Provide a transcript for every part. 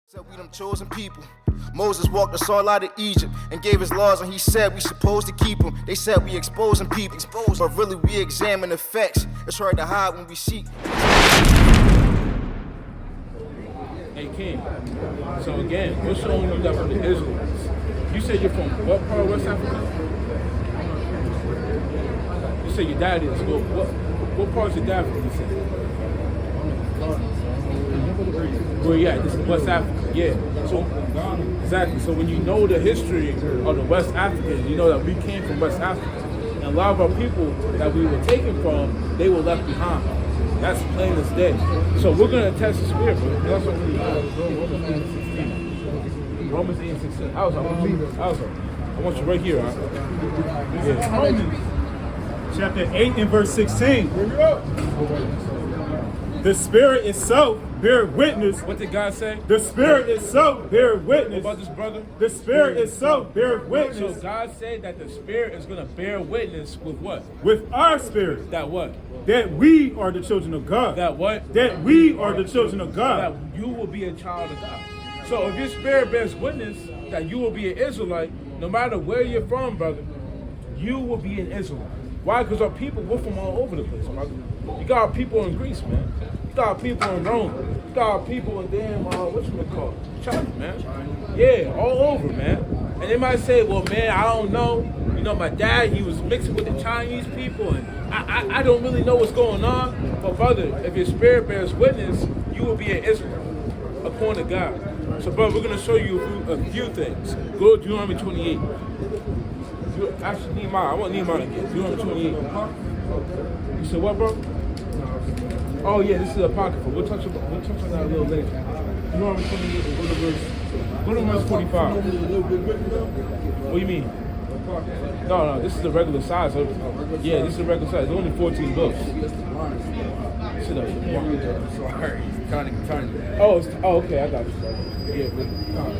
Said we them chosen people. Moses walked us all out of Egypt and gave his laws, and he said we supposed to keep them. They said we exposing people, but really we examine the facts. It's hard to hide when we seek. Hey King, so again, we're showing you that from the Israelites. You said you're from what part of West Africa? You said your dad is. What part is your dad from? You said? Where you at? This is West Africa. Yeah. So exactly. So when you know the history of the West Africans, you know that we came from West Africa. And a lot of our people that we were taken from, they were left behind. That's plain as day. So we're gonna test the spirit, bro. That's what we Romans 8 and 16. I want you right here, huh? Yeah. Chapter 8 and verse 16. The Spirit itself bear witness. What did God say? The Spirit itself bear witness. What about this brother? The Spirit itself bear witness. So God said that the Spirit is going to bear witness with what? With our spirit. That what? That we are the children of God. That what? That we are the children of God. That you will be a child of God. So if your spirit bears witness that you will be an Israelite, no matter where you're from, brother, you will be an Israelite. Why? Because our people, we're from all over the place, brother. You got our people in Greece, man. You got our people in Rome. You got our people in damn, China, man. Yeah, all over, man. And they might say, well, man, I don't know. You know, my dad, he was mixing with the Chinese people, and I don't really know what's going on. But, brother, if your spirit bears witness, you will be an Israelite, according to God. So, brother, we're going to show you a few things. Go to Deuteronomy 28. Actually, Nehemiah. I want Nehemiah again. Deuteronomy 28. You said what, bro? Oh yeah, this is Apocrypha. We'll touch on that a little later. Deuteronomy 28. Go to verse 45. What do you mean? No, this is the regular size. Yeah, this is the regular size. It's only 14 books. Sit up. Oh, okay, I got you, brother. Yeah,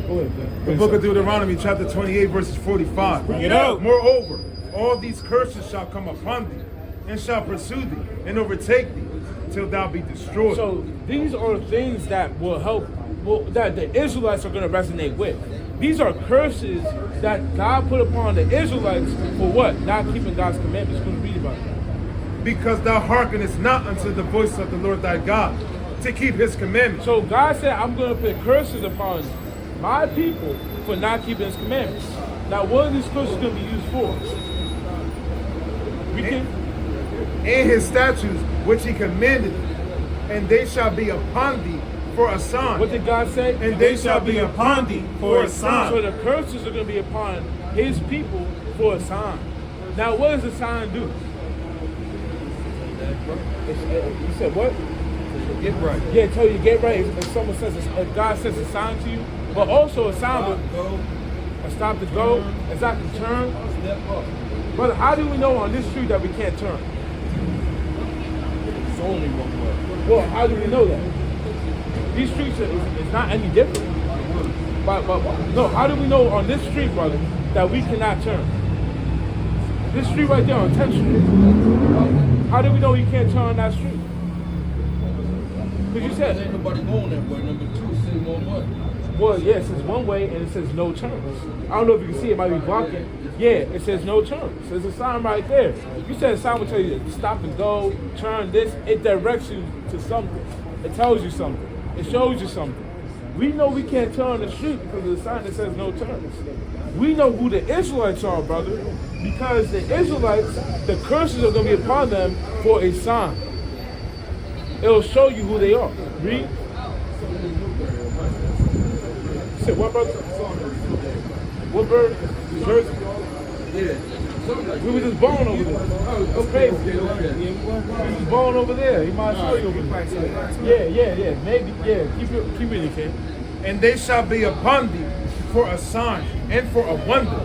go ahead. The book of Deuteronomy, chapter 28, verses 45. Bring it out. Moreover, all these curses shall come upon thee, and shall pursue thee, and overtake thee, till thou be destroyed. So these are things that will help, that the Israelites are going to resonate with. These are curses that God put upon the Israelites for what? Not keeping God's commandments. Going to read about that. Because thou hearkenest not unto the voice of the Lord thy God, to keep his commandments. So God said, I'm going to put curses upon my people for not keeping his commandments. Now, what are these curses going to be used for? And his statutes which he commanded, and they shall be upon thee for a sign. What did God say? And they shall be upon thee for a sign. So the curses are going to be upon his people for a sign. Now, what does the sign do? You said what? Get right. Yeah, tell you to get right. If someone says, if God says a sign to you, but also a sign would a stop to go, exactly turn. Brother, how do we know on this street that we can't turn? It's only one way. Well, how do we know that? These streets is not any different. But no, how do we know on this street, brother, that we cannot turn? This street right there on 10th Street. How do we know you can't turn on that street? Because you said ain't nobody going that way. Number two, say one way. Well, yeah, it says one way and it says no turns. I don't know if you can see it, might be blocking. Yeah, it says no turns. There's a sign right there. You said a sign will tell you to stop and go, turn this. It directs you to something. It tells you something. It shows you something. We know we can't turn on the street because of the sign that says no turns. We know who the Israelites are, brother, because the Israelites, the curses are going to be upon them for a sign. It'll show you who they are. Read. You said what, brother? What bird? Jersey? Yeah. We were just born over there. That's crazy. We was born over there. He might show you over there. Yeah. Maybe, yeah. Keep reading, King. And they shall be upon thee for a sign, and for a wonder,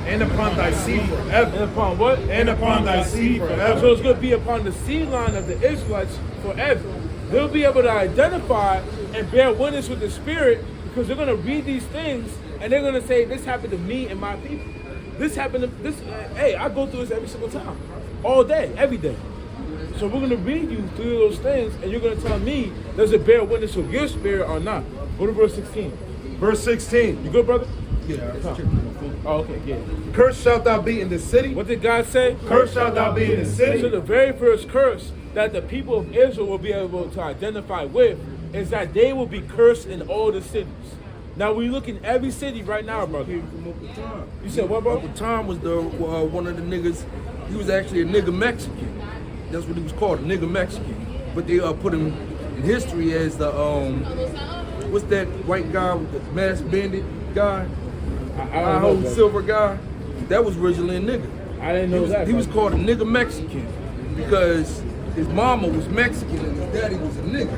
and upon thy seed forever. And upon what? And upon thy seed forever. So it's going to be upon the seed line of the Israelites forever. They'll be able to identify and bear witness with the Spirit because they're going to read these things and they're going to say, this happened to me and my people. This happened to this. Hey, I go through this every single time. All day, every day. So we're going to read you through those things and you're going to tell me, does it bear witness with your spirit or not? Go to verse 16. Verse 16. You good, brother? Yeah, I checked my phone. Oh, okay, yeah. Cursed shalt thou be in the city. What did God say? Cursed shalt thou be in the city. So the very first curse that the people of Israel will be able to identify with is that they will be cursed in all the cities. Now we look in every city right now, brother. You said what, bro? Uncle Tom was the one of the niggas. He was actually a nigga Mexican. That's what he was called, a nigga Mexican. But they put him in history as the what's that white guy with the masked bandit guy? I don't know, Silver guy. That was originally a nigga. I didn't know that. He was called a nigga Mexican because his mama was Mexican and his daddy was a nigga.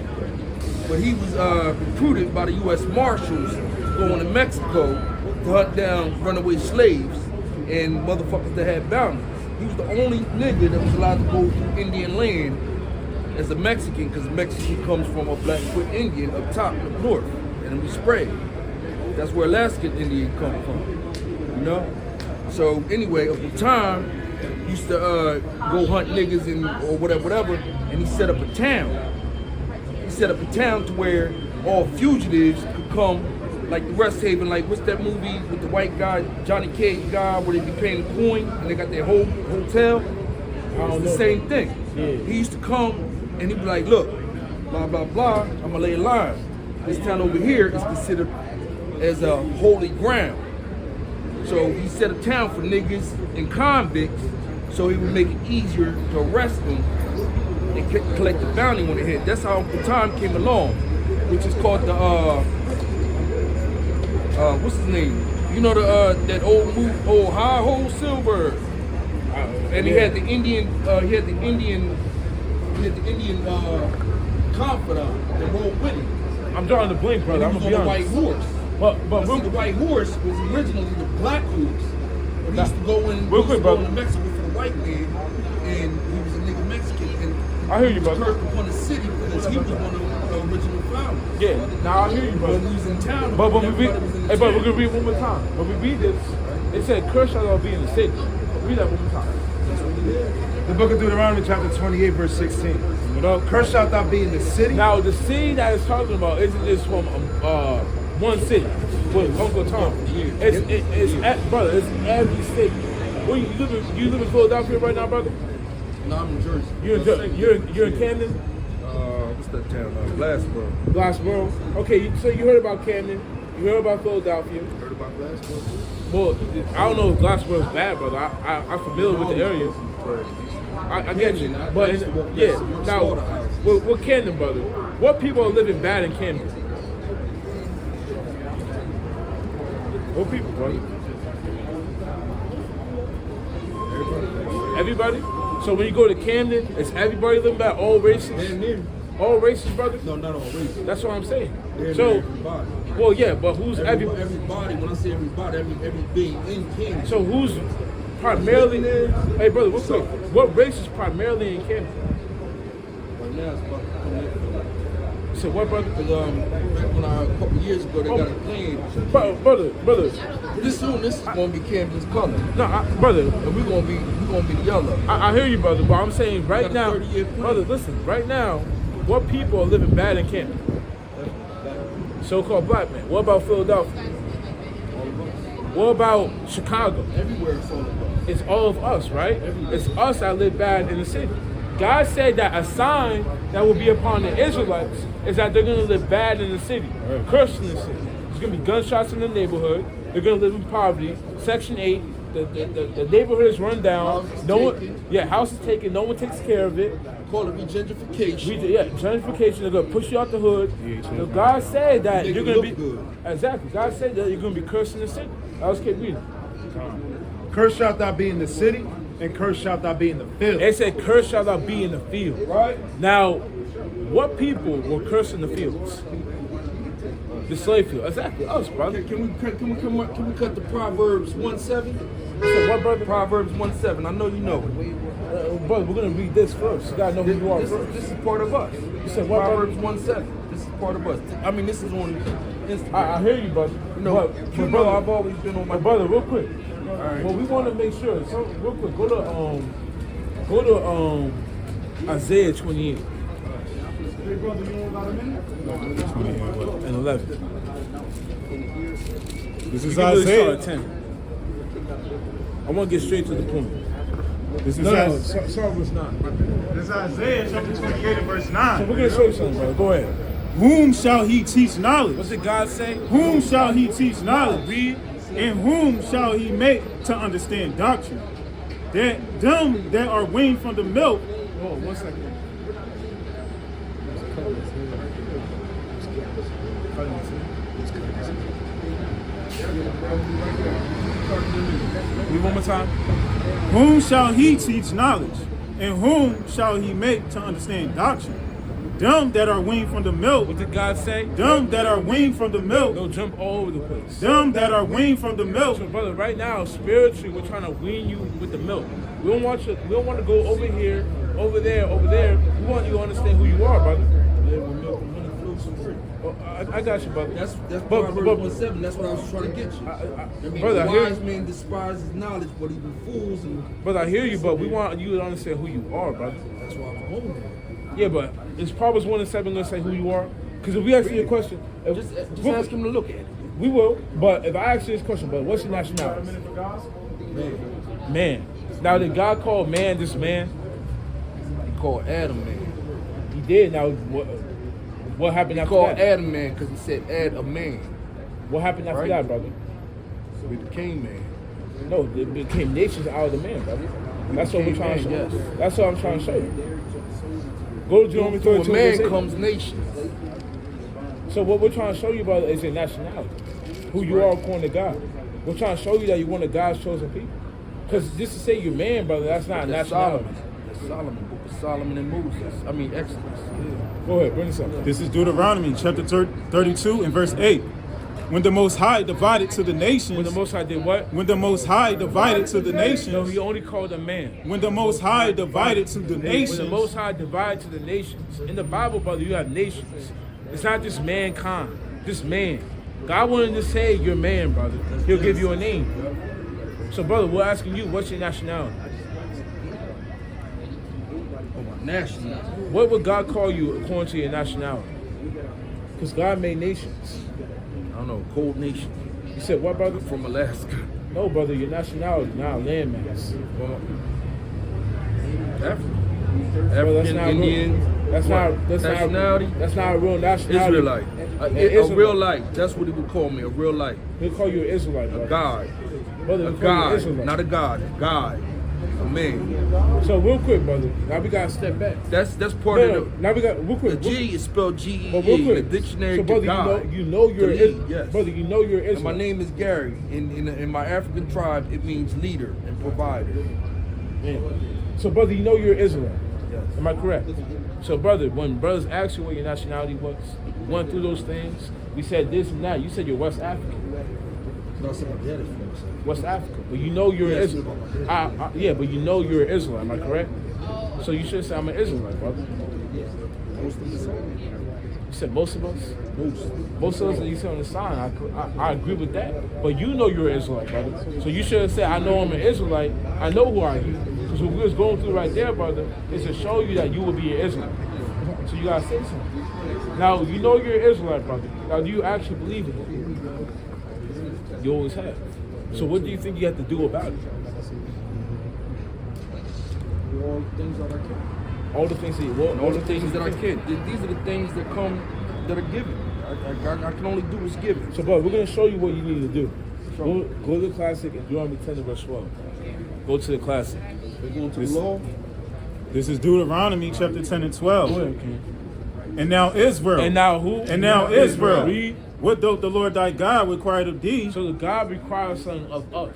But he was recruited by the U.S. Marshals going to Mexico to hunt down runaway slaves and motherfuckers that had bounties. He was the only nigga that was allowed to go through Indian land as a Mexican, because Mexican comes from a Blackfoot Indian up top in the north, and we spread. That's where Alaskan Indian come from, you know? So anyway, at the time, he used to go hunt niggas or whatever, and he set up a town. He set up a town to where all fugitives could come, like the Rest Haven, like what's that movie with the white guy, Johnny Cage guy, where they be paying a coin and they got their whole hotel? It's the same thing. Yeah. He used to come and he'd be like, look, blah, blah, blah, I'm gonna lay a line. This town over here is considered as a holy ground. So he set a town for niggas and convicts so he would make it easier to arrest them and collect the bounty when they hit. That's how the time came along, which is called the, what's his name? You know that old move, old High Hole Silver. And he had the Indian, confidant that rode with him. I'm drawing the blink, brother. I'm And gonna he be was on honest. the white horse. But See, the white horse was originally the black horse. And he used to go in, Real quick, brother. to Mexico for the white man, and he was a nigga Mexican. And I hear you, brother. cursed upon the city because he was one of the original founders. Yeah, now I hear you, brother. When he was in town, But when we read, everybody was in the hey, but we're town. gonna read one more time. When we read this, it said, "Curse shall thou be in the city." Read that one more time. The book of Deuteronomy chapter 28 verse 16. You know, Cursed shalt thou be in the city. now the city that it's talking about isn't just from one city with Uncle Tom. Brother, it's every city. Well, you live in Philadelphia right now, brother? No, I'm in Jersey. You're in Camden, What's that town? Glassboro. Glassboro. Okay, so you heard about Camden, you heard about Philadelphia. Heard about Glassboro? Well, I don't know if Glassboro is bad, brother. I'm familiar with the area. I get you, but yeah. Now, with Camden, brother, what people are living bad in Camden? What people, brother? Everybody? So when you go to Camden, is everybody living bad? All races? Damn near. All races, brother? No, not all races. That's what I'm saying. Damn So, near everybody. well, yeah, but who's everybody? Everybody, when I say everybody, every being in Camden. So who's primarily? Hey, brother, what's up? What race is primarily in Camden? Right now, it's about to come in. So what, brother? Because back when a couple years ago, they got a plan. Brother. This is gonna be Camden's color, No, brother. and we're gonna be yellow. I hear you, brother, but I'm saying right got a now, 30-year plan. brother, listen, right now, what people are living bad in Camden? So-called black men. What about Philadelphia? What about Chicago? Everywhere it's all about. It's all of us, right? It's us that live bad in the city. God said that a sign that will be upon the Israelites is that they're going to live bad in the city, cursed in the city. There's going to be gunshots in the neighborhood. They're going to live in poverty. Section 8, the neighborhood is run down. House is taken. No one takes care of it. Call it regentrification. Gentrification. They're going to push you out the hood. So God said that Make you're it going to look be good. exactly. God said that you're going to be cursed in the city. Let's keep reading. Cursed shalt thou be in the city, and cursed shalt thou be in the field. They said, "Cursed shall thou be in the field." Right? Now, what people were cursed in the fields? The slave field. Exactly, us, brother. Can we cut the Proverbs 1:7? So what, brother? Proverbs 1:7. I know you know it. Brother, we're gonna read this first. You gotta know who you are This first. is part of us. You said what, Proverbs brother? 1:7. This is part of us. I mean, this is on Instagram. I hear you, brother. No, But, you know brother, I've always been on my brother, real quick. right. Well, we want to make sure. So, real quick, go to Isaiah 28. And 11. This is You can really start Isaiah. at 10. I want to get straight to the point. This is No, Isaiah. sorry, verse 9. This is Isaiah chapter 28 and verse So 9. we're going to show you something, brother. Go ahead. Whom shall he teach knowledge? What did God say? Whom shall he teach knowledge? Read. And whom shall he make to understand doctrine? That them that are weaned from the milk. Oh, 1 second. Read one more time. Whom shall he teach knowledge? And whom shall he make to understand doctrine? Them that are weaned from the milk. What did God say? Them that are weaned from the milk. Don't jump all over the place. Them that are weaned from the milk. So, brother, right now, spiritually, we're trying to wean you with the milk. We don't want you. We don't want to go over here, over there, over there. We want you to understand who you are, brother. Oh, I got you, brother. That's But- Proverbs 1:7. That's what I was trying to get you. I mean, brother, I the hear wise you. man despises knowledge, but even fools and Brother, I hear you, but we want you to understand who you are, brother. that's why I'm holding it. Yeah, but is Proverbs 1:7 going to say who you are? Because if we ask you a question, Just ask him to look at it. we will. But if I ask you this question, brother, what's your nationality? Man. Now, did God call man this man? He called Adam man. He did. Now, what happened He after called that? Adam man because he said add a man. What happened after Right. that, brother? So we became man. No, they became nations out of the man, brother. That's what we're trying to show Yes. you. That's what I'm trying to show you. Go to Deuteronomy Through a 32. man and say- comes nations. So what we're trying to show you, brother, is your nationality. Who you are according to God. We're trying to show you that you're one of God's chosen people. Because just to say you're man, brother, that's not That's nationality. Solomon. That's Solomon. Book of Solomon and Moses. I mean Exodus. Go ahead, bring this up. This is Deuteronomy chapter 32 and verse 8. When the Most High divided to the nations. When the Most High did what? When the Most High divided to the No, nations. he only called a man. When the Most High divided to the When nations. the Most High divided to the nations. In the Bible, brother, you have nations. It's not just mankind, just man. God wanted to say you're man, brother. He'll give you a name. So, brother, we're asking you, what's your nationality? Oh, my nationality. What would God call you according to your nationality? Because God made nations. I don't know, cold nation. You said what, brother? From Alaska. No, brother, your nationality, now landmass. Well, African. Bro, that's African, not Indian. real. That's what? not nationality. That's not a real nationality. Israelite. A Israelite. real life. That's what he would call me. A real life. He'll call you an Israelite, brother. God. Brother, A he'll call you an God. Israelite. Not a God. A God. A man. So real quick, brother. Now we gotta step back. That's part No, of the. now we got real quick. The G is spelled G-E-E. But real The quick. dictionary So, brother, to God. you know you're To an lead, Israelite. yes. Brother, you know you're an And my Israelite. name is Gary. In my African tribe, it means leader and provider. Yeah. So, brother, you know you're an Israelite. Yes. Am I correct? So, brother, when brothers asked you what your nationality was, went through those things, we said this and that. You said you're West African. No, somebody West Africa. But you know you're an Yes. Israelite. Yeah, but you know you're an Israelite. Am I correct? So you should say I'm an Israelite, brother. Most of the time. You said most of us? Most. Most of us that you said on the sign, I agree with that. But you know you're an Israelite, brother. So you should have said, I know I'm an Israelite. I know who I am. Because what we was going through right there, brother, is to show you that you will be an Israelite. So you got to say something. Now, you know you're an Israelite, brother. Now, do you actually believe it? You always have. So what do you think you have to do about it? All the things that I can. All the things that you want, All the things that I can. These are the things that come, that are given. I can only do what's given. So, brother, we're going to show you what you need to do. Go to the classic and Deuteronomy 10 and verse 12. Go to the classic. We're going to the law. This is Deuteronomy chapter 10 and 12. Go ahead, King. And now Israel. And now who? And now Israel. Read. What doth the Lord thy God require of thee? So the God requires something of us.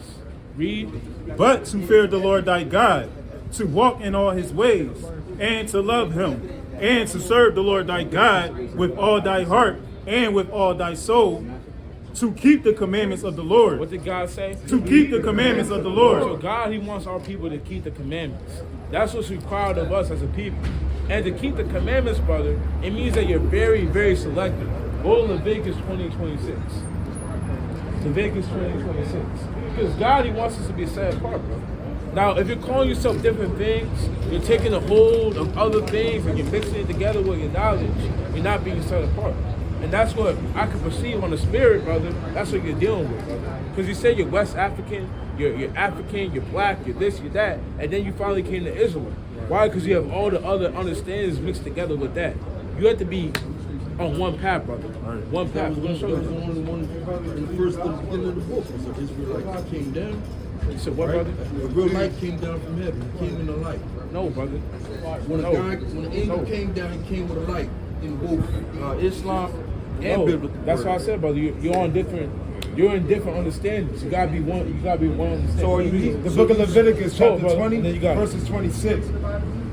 Read. But to fear the Lord thy God, to walk in all his ways, and to love him, and to serve the Lord thy God with all thy heart and with all thy soul, to keep the commandments of the Lord. What did God say? To keep the commandments of the So Lord. God, he wants our people to keep the commandments. That's what's required of us as a people. And to keep the commandments, brother, it means that you're very, very selective. Go to Leviticus 20:26. Leviticus 20:26. Because God, he wants us to be set apart, brother. Now, if you're calling yourself different things, you're taking a hold of other things and you're mixing it together with your knowledge. You're not being set apart. And that's what I can perceive on the spirit, brother. That's what you're dealing with, brother. Because you say you're West African, you're African, you're black, you're this, you're that, and then you finally came to Israel. Why? Because you have all the other understandings mixed together with that. You have to be on one path, brother. One path. That was the only one in the first beginning of the book. So Israelite came down. You said what, brother? A real light came down from heaven. He came in the light. No, brother. When the angel came down, he came with a light in both Islam and biblical. That's word. what I said, brother. You're on different. You're in different understandings. You gotta be one. You gotta be one understanding. So are you? The book of Leviticus, chapter brother. 20, Then you got it. verses 26.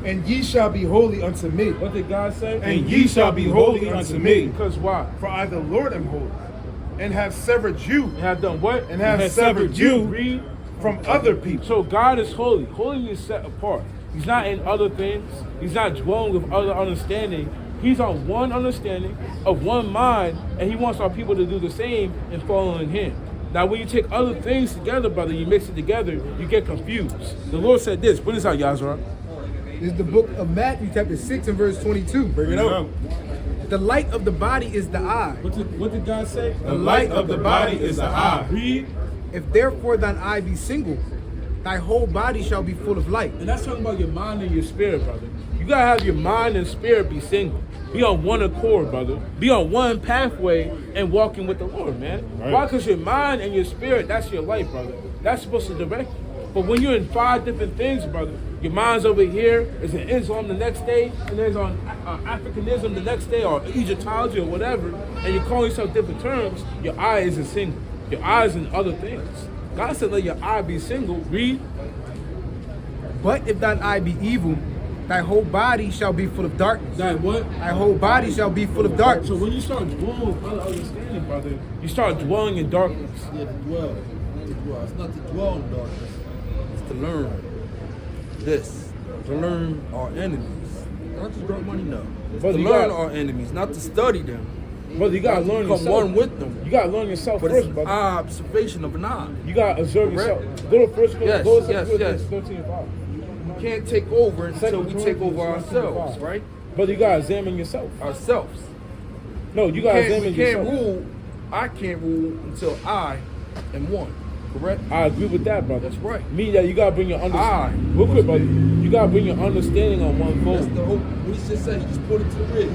And ye shall be holy unto me, What did God say? And ye shall be holy unto me. Because why? for I the Lord am holy, and have severed you, And have done what? and have severed you Read. from other people. So God is holy. Holy is set apart. He's not in other things. He's not dwelling with other understanding. He's on one understanding of one mind, and he wants our people to do the same and follow in him. Now, when you take other things together, brother, you mix it together, you get confused. The Lord said this. Bring this out, Yazra. This is the book of Matthew, chapter 6 and verse 22. Bring it up. The light of the body is the eye. What did God say? The light of the body is the eye. Read. If therefore thine eye be single, thy whole body shall be full of light. And that's talking about your mind and your spirit, brother. You gotta have your mind and spirit be single. Be on one accord, brother. Be on one pathway and walking with the Lord, man. Right. Why? Because your mind and your spirit, that's your life, brother. That's supposed to direct you. But when you're in 5 different things, brother, your mind's over here, is in Islam the next day, and there's on Africanism the next day, or Egyptology or whatever, and you're calling yourself different terms, your eye isn't single. Your eye is in other things. God said let your eye be single. Read. But if thine eye be evil, thy whole body shall be full of darkness. That what? Thy whole body shall be full of darkness. So when you start dwelling with other understanding, brother, you start dwelling in darkness. Yeah, to dwell. To dwell. It's not to dwell in darkness. It's to learn this. To learn our enemies. Not to drop money, no. It's But to you learn got- our enemies, not to study them. Brother, you gotta Not to learn become yourself. one with them. You gotta learn yourself But it's first, an brother. observation of an eye. You gotta observe Correct. yourself. Go to first Yes, go to yes, 2 yes. 13 and 5. We can't take over until Second we take Corinthians over 13 and ourselves, 5. right? Brother, you gotta examine yourself. Ourselves. No, you gotta examine We can't yourself. rule. I can't rule until I am one. Correct? I agree with that, brother. That's right. Meaning that you gotta bring your understanding. Real quick, brother. You gotta bring your understanding on one That's fold. the whole. What he just said. He just put it to the rig.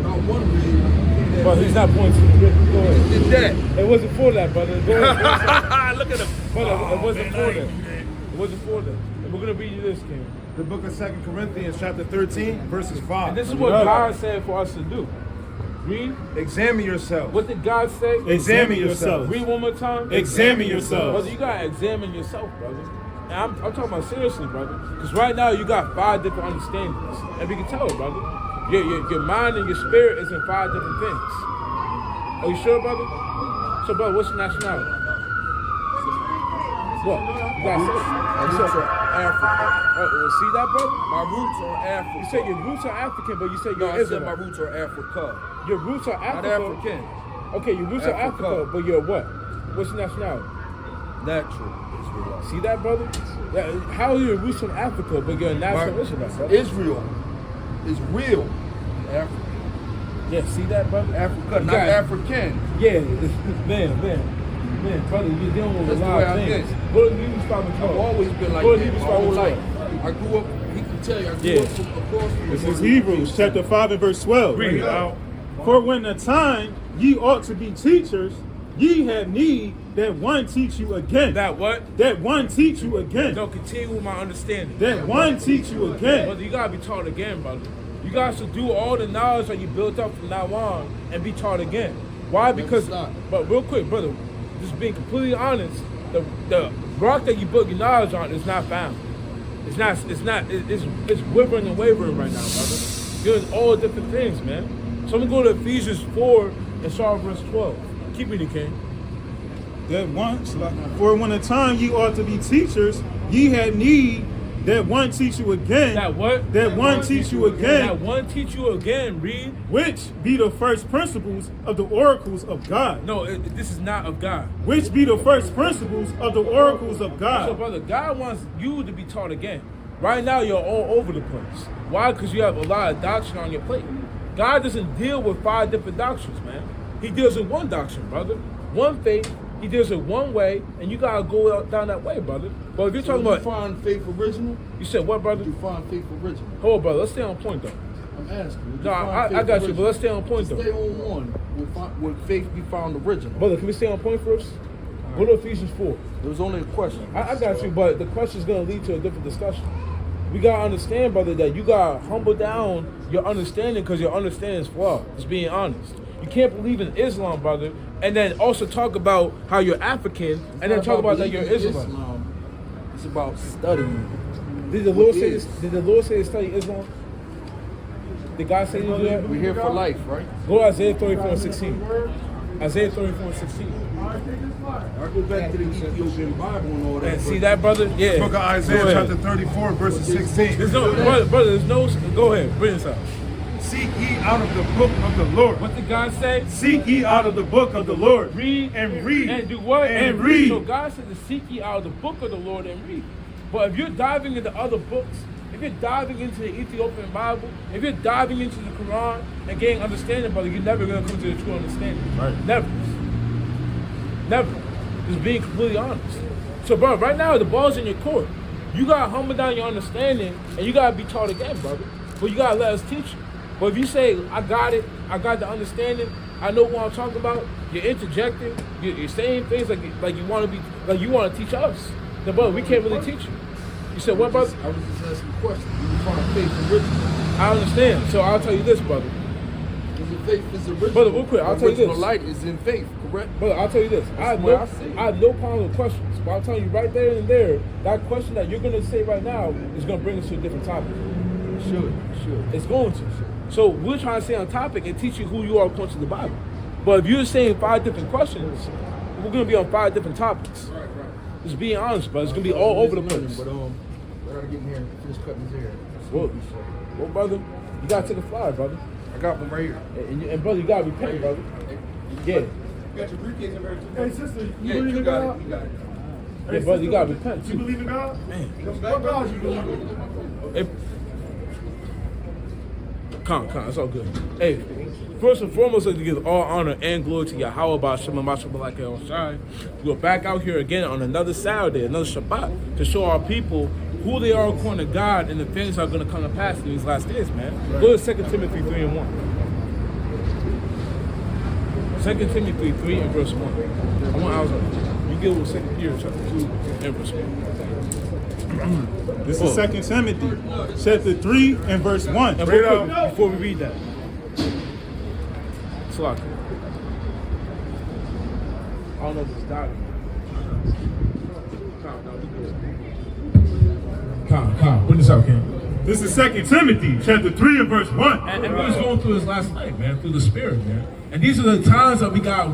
Not one rig. But he's not pointing to the grip. Go ahead. Did that. It wasn't for that, brother. Go ahead. Look at him. Brother, it wasn't for that. It wasn't for that. And we're gonna read you this, King. The book of 2 Corinthians, chapter 13, verses 5. And this is what God said for us to do. Read. Examine yourself. What did God say? Examine yourself. Read one more time. Examine yourself. Brother, you gotta examine yourself, brother. And I'm talking about seriously, brother. Because right now you got 5 different understandings. And we can tell it, brother. Your mind and your spirit is in 5 different things. Are you sure, brother? So, brother, what's your nationality? What? You got My roots are African. see that, brother? My roots are African. You say your roots are African, but you say No, you're I said Israelite. my roots are Africa. Your roots are Not Africa. African. Okay, your roots are Africa. Africa, but you're what? What's your nationality? Natural Israelite. See that, brother? How are your roots from Africa, but you're a natural Israelite, brother? Israel is real. Africa. Yeah, see that, brother? Africa, You not got- African. Yeah, man, brother, you're dealing with That's a the lot way of I things. think. Go to Hebrews 5 and 12. I've always been like Go to that Hebrews my 5 whole and life. 12. I grew up, he can tell you, I grew Yeah. up from across from This the is Hebrews chapter 5 and verse 12. Read it out. For when the time ye ought to be teachers, ye have need that one teach you again. That what? That one teach you again. No, continue with my understanding. That one teach you again. Brother, you gotta be taught again, brother. You guys should do all the knowledge that you built up from now on and be taught again. Why? Because, stop. but real quick, brother, just being completely honest, the rock that you built your knowledge on is not found. It's wavering and wavering right now, brother. You're in all different things, man. So I'm gonna go to Ephesians 4 and start verse 12. Keep reading, King. That once, for when the time ye ought to be teachers, ye had need That one teach you again. That what? That one teach you again. That one teach you again, read. Which be the first principles of the oracles of God. No, this is not of God. Which be the first principles of the oracles of God. So, brother, God wants you to be taught again. Right now, you're all over the place. Why? Because you have a lot of doctrine on your plate. God doesn't deal with 5 different doctrines, man. He deals with one doctrine, brother. One faith. He deals with one way, and you gotta go down that way, brother. But if you're talking about, find faith original? You said what, brother? You find faith original? Hold on, brother. Let's stay on point, though. I'm asking. No, I got you, but let's stay on point, though. Stay on one. Would faith be found original? Brother, can we stay on point first? Go to Ephesians 4. There was only a question. I got you, but the question is going to lead to a different discussion. We got to understand, brother, that you got to humble down your understanding because your understanding is flawed. Just being honest. You can't believe in Islam, brother, and then also talk about how you're African, and then talk about that you're Israelite. It's about studying. Did the Lord say this? Did the Lord say to study Islam? Did God say to do that? We're here for life, right? Go to Isaiah 34:16. Isaiah 34:16. I go back to the Ethiopian Bible and all that. And see that, brother? Yeah. Book of Isaiah chapter 34, verses 16. There's no, brother, there's no, go ahead, bring this out. Seek ye out of the book of the Lord. What did God say? Seek ye out of the book of the Lord. Read. And read. And do what? And read. So God said to seek ye out of the book of the Lord and read. But if you're diving into other books, if you're diving into the Ethiopian Bible, if you're diving into the Quran and getting understanding, brother, you're never going to come to the true understanding. Right. Never. Never. Just being completely honest. So, bro, right now, the ball's in your court. You got to humble down your understanding, and you got to be taught again, brother. But you got to let us teach you. But if you say, I got it, I got the understanding, I know what I'm talking about, you're interjecting, you're saying things like you want to be, like you want to teach us. Then, brother, we can't really teach you. You said, what, brother? I was just asking a question. You find faith original? I understand. So I'll tell you this, brother. Because the faith is original. Brother, real quick, I'll tell you this. Original light is in faith, correct? Brother, I'll tell you this. I have no problem with questions. But I'm telling you right there and there, that question that you're going to say right now is going to bring us to a different topic. Sure. It's going to. So we're trying to stay on topic and teach you who you are according to the Bible. But if you're saying 5 different questions, we're going to be on 5 different topics. Right. Just being honest, but it's going to be all over the place. But I gotta get in here and finish cutting his hair. Well, brother, you got to take a fly, brother. I got one right here. And brother, you got to repent, brother. Yeah. You got your briefcase in there too. Hey, sister, you Yeah, believe you in got God? it. You got it. Yeah, brother, you got to repent, You too. believe in God? Man. What God you believe in? Hey, Con, it's all good. Hey, first and foremost, I'd like to give all honor and glory to Yahweh B'Shem Mashabalaka El Shai. We're back out here again on another Saturday, another Shabbat, to show our people who they are according to God and the things that are going to come to pass in these last days, man. Right. Go to 2 Timothy 3:1. 2 Timothy 3 and verse 1. You deal with 2 Peter chapter 2 and verse 1. This is 2 Timothy, chapter 3 and verse 1. And before we read that, Slack. I don't know if it's doctor. Calm. Bring this out, Ken. This is 2 Timothy, chapter 3 and verse 1. And we was going through this last night, man, through the Spirit, man. And these are the times that we got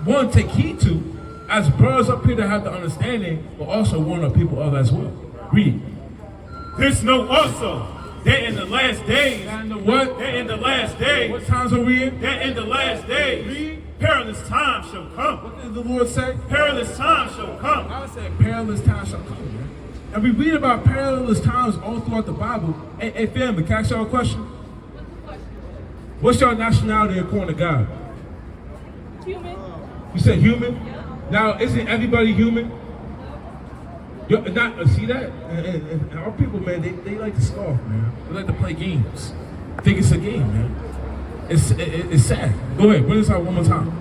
one to take heed to as brothers up here that have the understanding, but also warn our people of as well. Read. This know also that in the last days. That in the what? That in the last days. What times are we in? That in the last days. Perilous times shall come. What did the Lord say? Perilous times shall come. I said perilous times shall come, man. And we read about perilous times all throughout the Bible. Hey, family, can I ask y'all a question? What's your nationality according to God? Human. You said human? Now, isn't everybody human? See that? And our people, man, they like to scoff, man. They like to play games. Think it's a game, man. It's sad. Go ahead, bring this out one more time.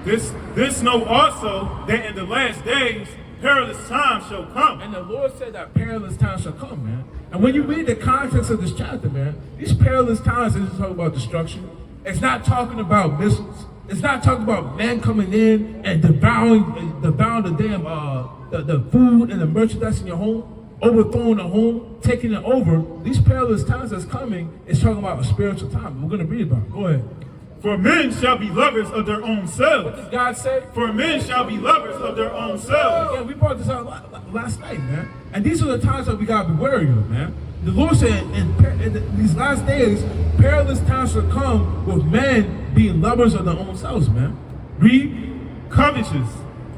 This know also that in the last days perilous times shall come. And the Lord said that perilous times shall come, man. And when you read the context of this chapter, man, these perilous times isn't talking about destruction. It's not talking about missiles. It's not talking about men coming in and devouring the damn the food and the merchandise in your home, overthrowing the home, taking it over. These perilous times that's coming is talking about a spiritual time. We're going to read about it. Go ahead. For men shall be lovers of their own What selves. does God say? For men shall be lovers of their own selves. Yeah, we brought this out last night, man. And these are the times that we gotta be wary of, man. The Lord said in these last days, perilous times will come with men being lovers of their own selves, man. Read, covetous,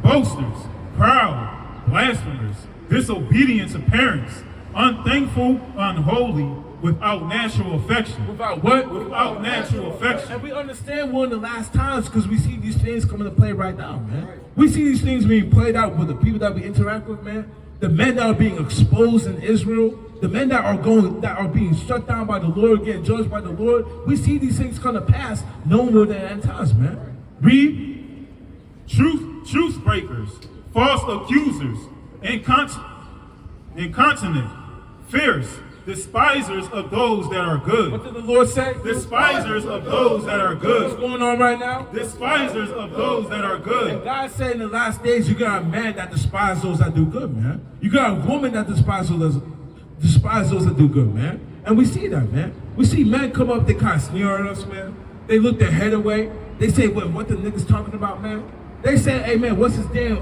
boasters, proud, blasphemers, disobedient to parents, unthankful, unholy, without natural affection. Without what? Without natural affection. And we understand we're in the last times because we see these things coming to play right now, man. We see these things being played out with the people that we interact with, man. The men that are being exposed in Israel, the men that are being shut down by the Lord, getting judged by the Lord. We see these things come to pass no more than end times, man. Read, truth breakers, false accusers, incontinent, fierce, despisers of those that are good. What did the Lord say? Despisers of those that are good. What's going on right now? Despisers of those that are good. And God said in the last days, you got a man that despise those that do good, man. You got a woman that despise those that do good, man. And we see that, man. We see men come up, they kind of sneer at us, man. They look their head away. They say, what the niggas talking about, man? They say, hey, man, what's his damn,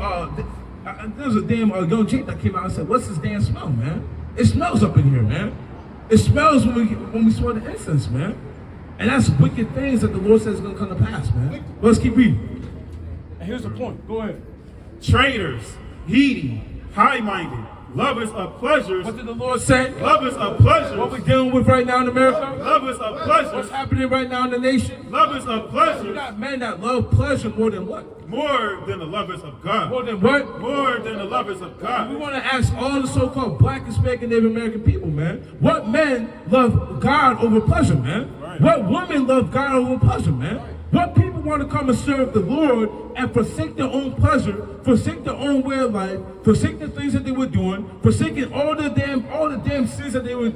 there was a damn young chick that came out and said, what's his damn smell, man? It smells up in here, man. It smells when we smell the incense, man. And that's wicked things that the Lord says is going to come to pass, man. But let's keep reading. And here's the point. Go ahead. Traitors, heedy, high-minded, lovers of pleasures. What did the Lord say? Lovers of pleasures. What we dealing with right now in America? Lovers of pleasures. What's happening right now in the nation? Lovers of You pleasures. got men that love pleasure more than what? More than the lovers of God. More than what? More than the lovers of We God. want to ask all the so-called Black, Hispanic, and Native American people, man. What men love God over pleasure, man? Right. What women love God over pleasure, man? What people want to come and serve the Lord and forsake their own pleasure, forsake their own way of life, forsake the things that they were doing, forsaking all the damn sins that they were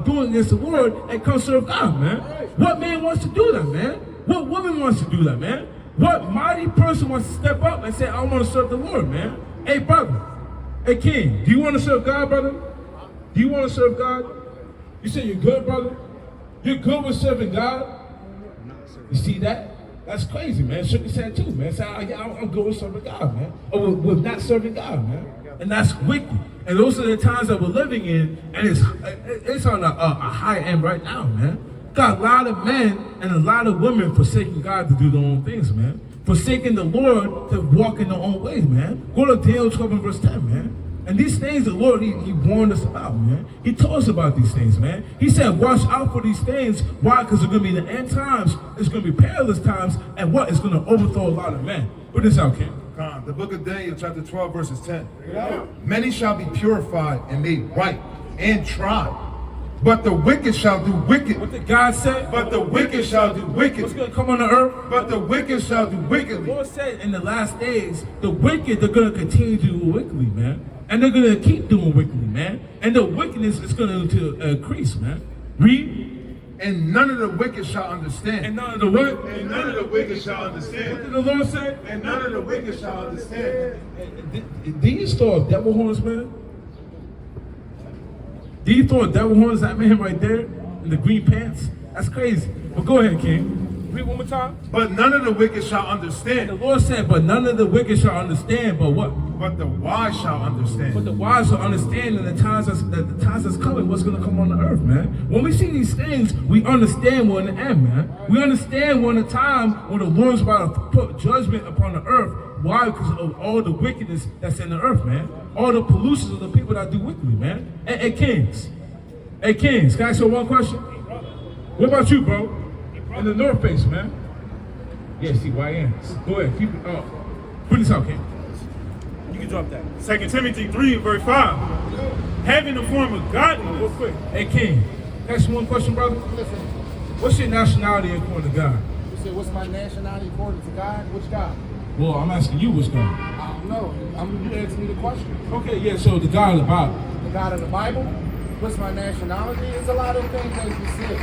doing against the Lord, and come serve God, man? What man wants to do that, man? What woman wants to do that, man? What mighty person wants to step up and say, I want to serve the Lord, man? Hey, brother. Hey, king. Do you want to serve God, brother? Do you want to serve God? You say you're good, brother? You're good with serving God? You see that? That's crazy, man. Shook his head too, man. Say, I'm good with serving God, man. Or with not serving God, man. And that's wicked. And those are the times that we're living in, and it's on a high end right now, man. Got a lot of men and a lot of women forsaking God to do their own things, man. Forsaking the Lord to walk in their own ways, man. Go to Daniel 12 and verse 10, man. And these things the Lord, he warned us about, man. He told us about these things, man. He said, watch out for these things. Why? Because it's going to be the end times. It's going to be perilous times. And what? It's going to overthrow a lot of men. Put this out, King. The book of Daniel, chapter 12, verses 10. Many shall be purified and made right and tried. But the wicked shall do wicked. What did God say? But the wicked shall do wicked. What's going to come on the earth? But the wicked shall do The wickedly. Lord said in the last days, the wicked, they're going to continue to do wickedly, man. And they're going to keep doing wickedly, man. And the wickedness is going to increase, man. Read. And none of the wicked shall understand. And none of the what? And none of the wicked shall What understand. did the Lord say? And none of the wicked shall understand. Did you throw devil horns, man? Did you throw devil horns at man right there in the green pants? That's crazy. But go ahead, King. Read one more time. But none of the wicked shall And the understand. Lord said, but none of the wicked shall understand, but what? But the wise shall But understand. the wise will understand in the times that's coming, what's going to come on the earth, man. When we see these things, we understand we're in the end, man. We understand we're in a time when the Lord's about to put judgment upon the earth. Why? Because of all the wickedness that's in the earth, man. All the pollutions of the people that do wickedly, man. Hey, kings. Hey, kings, can I ask you one question? What about you, bro? In the North Face, man. Yeah, CYNs. Go ahead, keep it up. Put this out, King. You can drop that. 2 Timothy 3 and verse 5. Having a form of Real godliness. quick. Hey, King, can I ask you one question, brother? What's your nationality according to God? You say, what's my nationality according to God? Which God? Well, I'm asking you what's God. I don't know. You asked me the question. Okay, yeah, so the God of the Bible. The God of the Bible? What's my nationality? There's a lot of things that you say.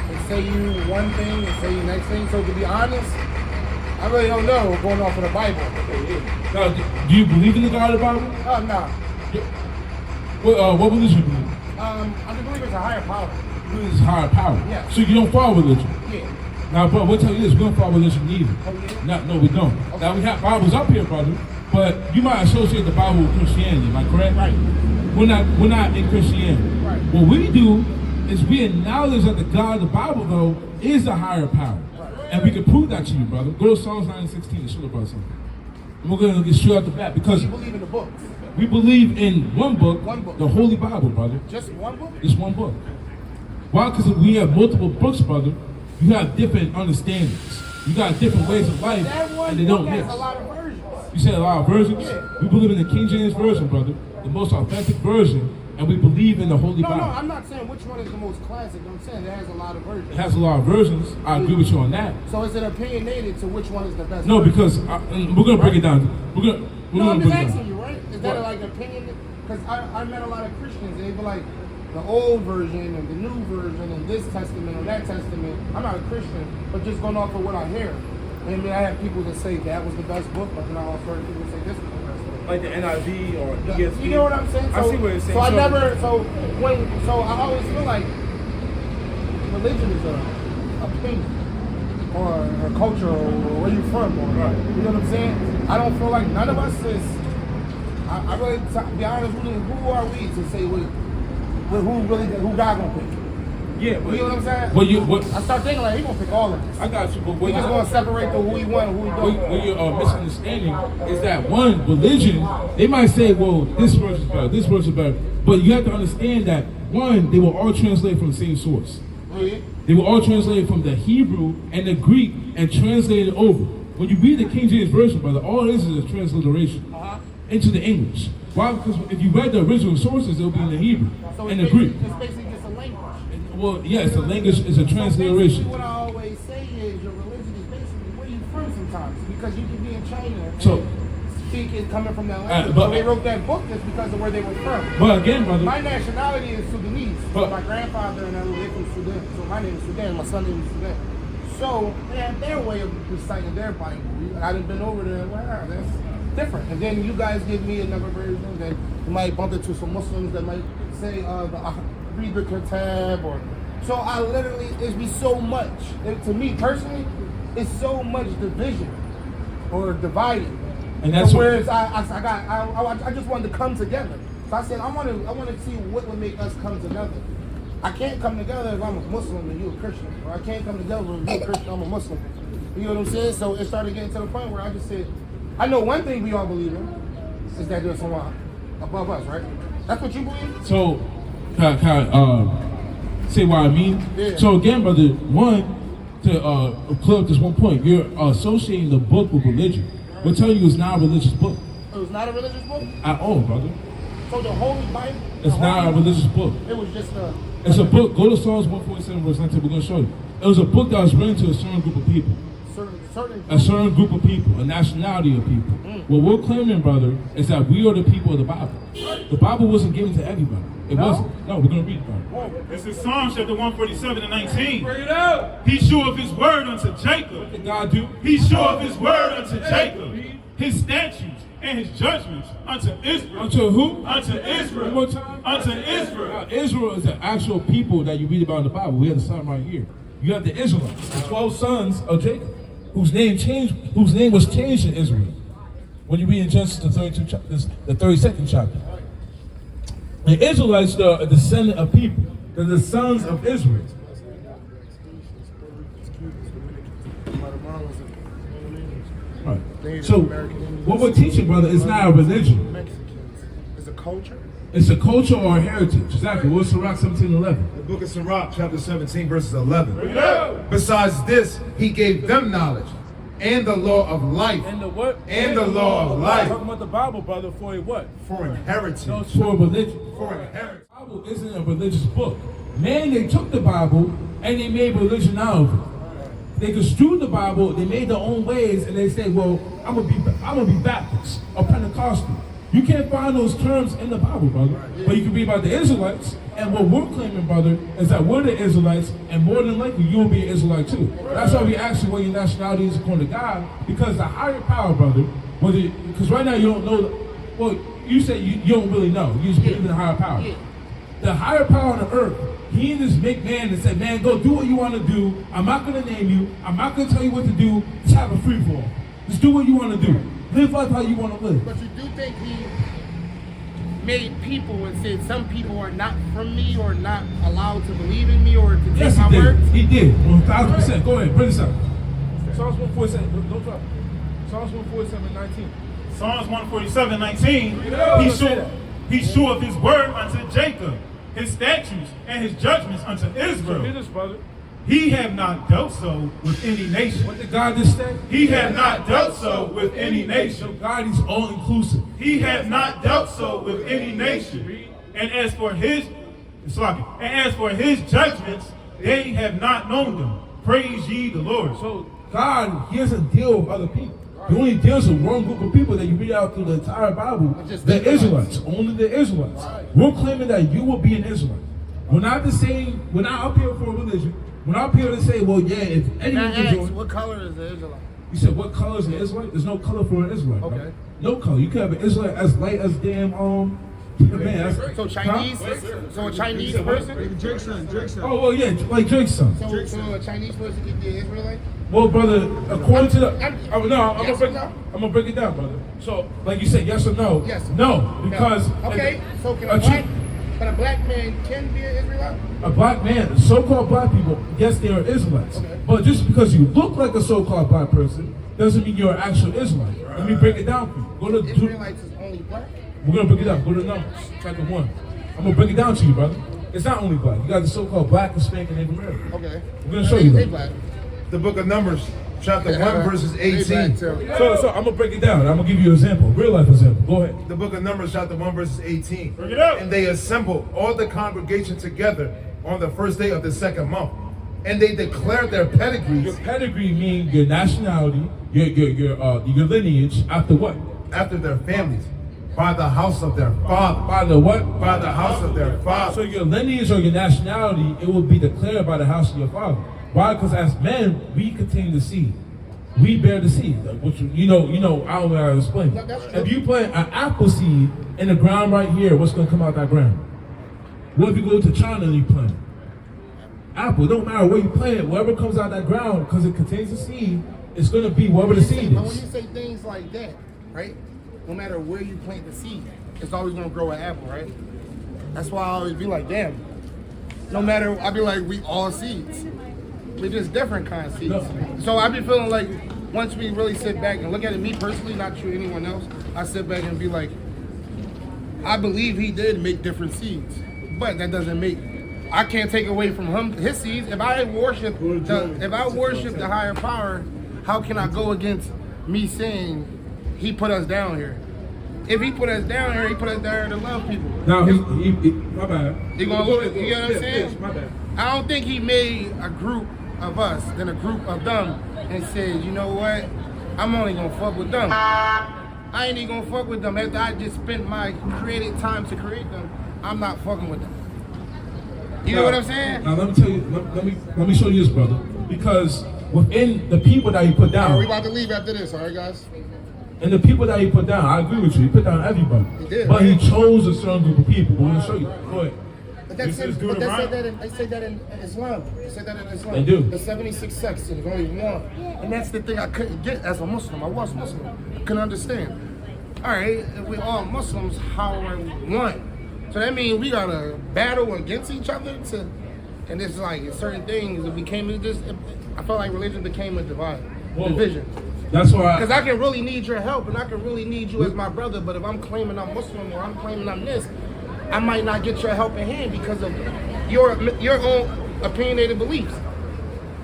They say you one thing, they say you next thing. So to be honest, I really don't know going off of the Bible. Now, do you believe in the God of the Bible? No. What religion do you believe? I believe it's a higher power. You believe it's higher power. Yeah. So you don't follow religion? Yeah. Now, bro, we'll tell you this: we don't follow religion either. No, we don't. Okay. Now we have Bibles up here, brother, but you might associate the Bible with Christianity. Am I correct? Right. We're not in Christianity. Right. What we do is we acknowledge that the God of the Bible, though, is the higher power, and we can prove that to you, brother. Go to Psalms 9:16 and show the brother something. And we're gonna get straight out the bat because you believe in the books. We believe in one book, the Holy Bible, brother. Just one book? Just one book. Why? Because we have multiple books, brother. You have different understandings. You got different ways of life, and they don't mix. A lot of versions. You said a lot of versions? Yeah. We believe in the King James Version, brother, the most authentic version, and we believe in the Holy Bible. No, I'm not saying which one is the most classic. I'm saying it has a lot of versions. It has a lot of versions. I agree with you on that. So is it opinionated to which one is the best? No, version? because we're going to break it down. I'm just asking you, right? Is that like opinion? Because I met a lot of Christians, and they be like, the old version and the new version and this testament or that testament. I'm not a Christian, but just going off of what I hear. And I have people that say that was the best book, but then I also heard people say this was the best book. Like the NIV or ESV. You know what I'm saying? I see what you're saying. So I always feel like religion is a opinion or a culture or where you from, or you know what I'm saying? I don't feel like none of us is. I really, to be honest, who are we to say who God gonna pick? Yeah, but you know what I'm saying? I start thinking like he gonna pick all of us. I got you, but we just gonna separate the who he want and who he don't. What you're misunderstanding is that one religion, they might say, well, this verse is better, this verse is better, but you have to understand that one, they were all translated from the same source. Really? They were all translated from the Hebrew and the Greek and translated over. When you read the King James Version, brother, all it is a transliteration into the English. Why? Because if you read the original sources, it'll be in the Hebrew and the Greek. It's basically just a language. Well, yes, the language is a transliteration. So what I always say is your religion is basically where you from sometimes, because you can be in China and speak it coming from that language. So they wrote that book just because of where they were from. But again, brother, my nationality is Sudanese. So my grandfather and I were from Sudan. So my name is Sudan. My son name is Sudan. So they have their way of reciting their Bible. I done been over there. Wow, that's different. And then you guys give me another version. Then you might bump into some Muslims that might say read the Kitab, or so I literally it'd be so much. To me personally, it's so much division or dividing. And that's whereas I just wanted to come together. So I said I want to see what would make us come together. I can't come together if I'm a Muslim and you a Christian, or I can't come together if you're a Christian I'm a Muslim. You know what I'm saying? So it started getting to the point where I just said, I know one thing we all believe in is that there's someone above us, right? That's what you believe? So, can I say what I mean? Yeah. So again, brother, to clear up this one point, you're associating the book with religion. We'll tell you it's not a religious book. It was not a religious book? At all, brother. So the Holy Bible? It's not a religious book. It was just a... It's a book. Go to Psalms 147 verse 19. We're going to show you. It was a book that was written to a certain group of people. A certain group of people, a nationality of people. What we're claiming, brother, is that we are the people of the Bible. The Bible wasn't given to everybody. It wasn't. No, we're going to read it, brother. This is Psalms chapter 147 and 19. Bring it out. He's sure of his word unto Jacob. What did God do? He's sure of his word unto Jacob. His statutes and his judgments unto Israel. Unto who? Unto Israel. One more time. Unto Israel. Now, Israel is the actual people that you read about in the Bible. We have the sign right here. You have the Israelites, the 12 sons of Jacob, whose name was changed in Israel. When you read in Genesis the 32nd chapter. The Israelites are a descendant of people. They're the sons of Israel. Right. So, what we're teaching, brother, is not a religion. It's a culture? It's a culture or a heritage. Exactly. What's Sirach 17:11? The book of Sirach, chapter 17, verses 11. Besides this, he gave them knowledge and the law of life. And the what? And the law of life. Talking about the Bible, brother, for a what? For inheritance. No, it's for religion. For inheritance. The Bible isn't a religious book. Man, they took the Bible and they made religion out of it. They construed the Bible, they made their own ways, and they say, well, I'm gonna be Baptist or Pentecostal. You can't find those terms in the Bible, brother. But you can read about the Israelites, and what we're claiming, brother, is that we're the Israelites, and more than likely, you'll be an Israelite too. That's why we ask you what your nationality is according to God, because the higher power, brother, because right now you don't know, well, you say you don't really know. You just believe in the higher power. The higher power on the earth, he didn't just make man and say, man, go do what you want to do. I'm not going to name you. I'm not going to tell you what to do. Just have a free fall. Just do what you want to do. Live life how you want to live. But you do think he made people and said some people are not from me or not allowed to believe in me or to take Yes, my he did. words? He did. 1,000%. Go ahead. Bring this up. Psalms 147. Don't drop it. Psalms 147, 19. Psalms 147:19. He's sure of his word unto Jacob, his statutes and his judgments unto Israel. Read this, brother. He have not dealt so with any nation. What did God just say? He have not dealt so with any So nation. God is all inclusive. He have not dealt so with any nation. And as for his judgments, they have not known them. Praise ye the Lord. So God, he doesn't deal with other people. He only deals with one group of people that you read out through the entire Bible. The Israelites. Only the Israelites. We're claiming that you will be an Israelite. We're not the same. We're not up here for a religion. We're not up here to say, well, yeah, if anyone can join. What color is the Israelite? You said, what color is an Israelite? There's no color for an Israelite. Okay. Right? No color. You can have an Israelite as light as damn, man. So Chinese? So a Chinese person? Drake's son. Oh, well, yeah, like Drake's son. So a Chinese person can be an Israelite? Well, brother, according to the, Yes I'm gonna break it down, brother. So, like you said, yes or no? Yes. No, because Okay, so can a black man can be an Israelite? a black man, so-called black people, yes, they are Israelites. Okay. But just because you look like a so-called black person doesn't mean you're an actual Israelite. Let me break it down for you. Go to Israelites is only black? We're gonna break it down. Go to the numbers, chapter 1. I'm gonna break it down to you, brother. It's not only black. You got the so-called black, Hispanic, and Native Americans. Okay. We're gonna show you They that. black. The book of Numbers, chapter 1, verses They 18. black too. So I'm gonna break it down. I'm gonna give you an example, real life example. Go ahead. The book of Numbers, chapter 1, verses 18. Bring it up. And they assembled all the congregation together on the first day of the second month. And they declared their Your pedigrees pedigree means your nationality, your lineage after what? after their families, by the house of their father. By the what? By the house of their So father. your lineage or your nationality, it will be declared by the house of your father. Why? Because as men, we contain the seed. We bear the seed. Like, which you know, I don't know how to explain. No, that's true. If you plant an apple seed in the ground right here, what's gonna come out that ground? What if you go to China and you plant it? Apple, it don't matter where you plant it, whatever comes out that ground, because it contains the seed, it's gonna be whatever the seed But when is. you say things like that, right? No matter where you plant the seed, it's always gonna grow an apple, right? That's why I always be like, damn. No matter, I be like, we all seeds. We're just different kind of seeds. No. So I be feeling like once we really sit back and look at it, me personally, not sure anyone else, I sit back and be like, I believe he did make different seeds, but that doesn't make. I can't take away from him his seeds. If I worship the higher power, how can I go against me saying he put us down here? If he put us down here, he put us down here to love people. Now, my bad. You gonna look at, you know what I'm saying? Yes, my bad. I don't think he made a group of us, then a group of them, and said, you know what? I'm only gonna fuck with them. I ain't even gonna fuck with them. After I just spent my created time to create them, I'm not fucking with them. You know what I'm saying? Now let me tell you. Let me show you this, brother. Because within the people that he put down, We about to leave after this, all right, guys? and the people that he put down, I agree with you. He put down everybody. He did, But right? he chose a certain group of people. We're gonna show you. Go ahead. But This is they Deuteronomy. say that in Islam. They say that in Islam. They do. The 76 sections, only one. And that's the thing I couldn't get as a Muslim. I was Muslim. I couldn't understand. All right, if we all Muslims, how are we one? So that means we gotta battle against each other to, and it's like certain things. It became just. I felt like religion became a division. That's why. Because I can really need your help, and I can really need you as my brother. But if I'm claiming I'm Muslim or I'm claiming I'm this, I might not get your help in hand because of your own opinionated beliefs.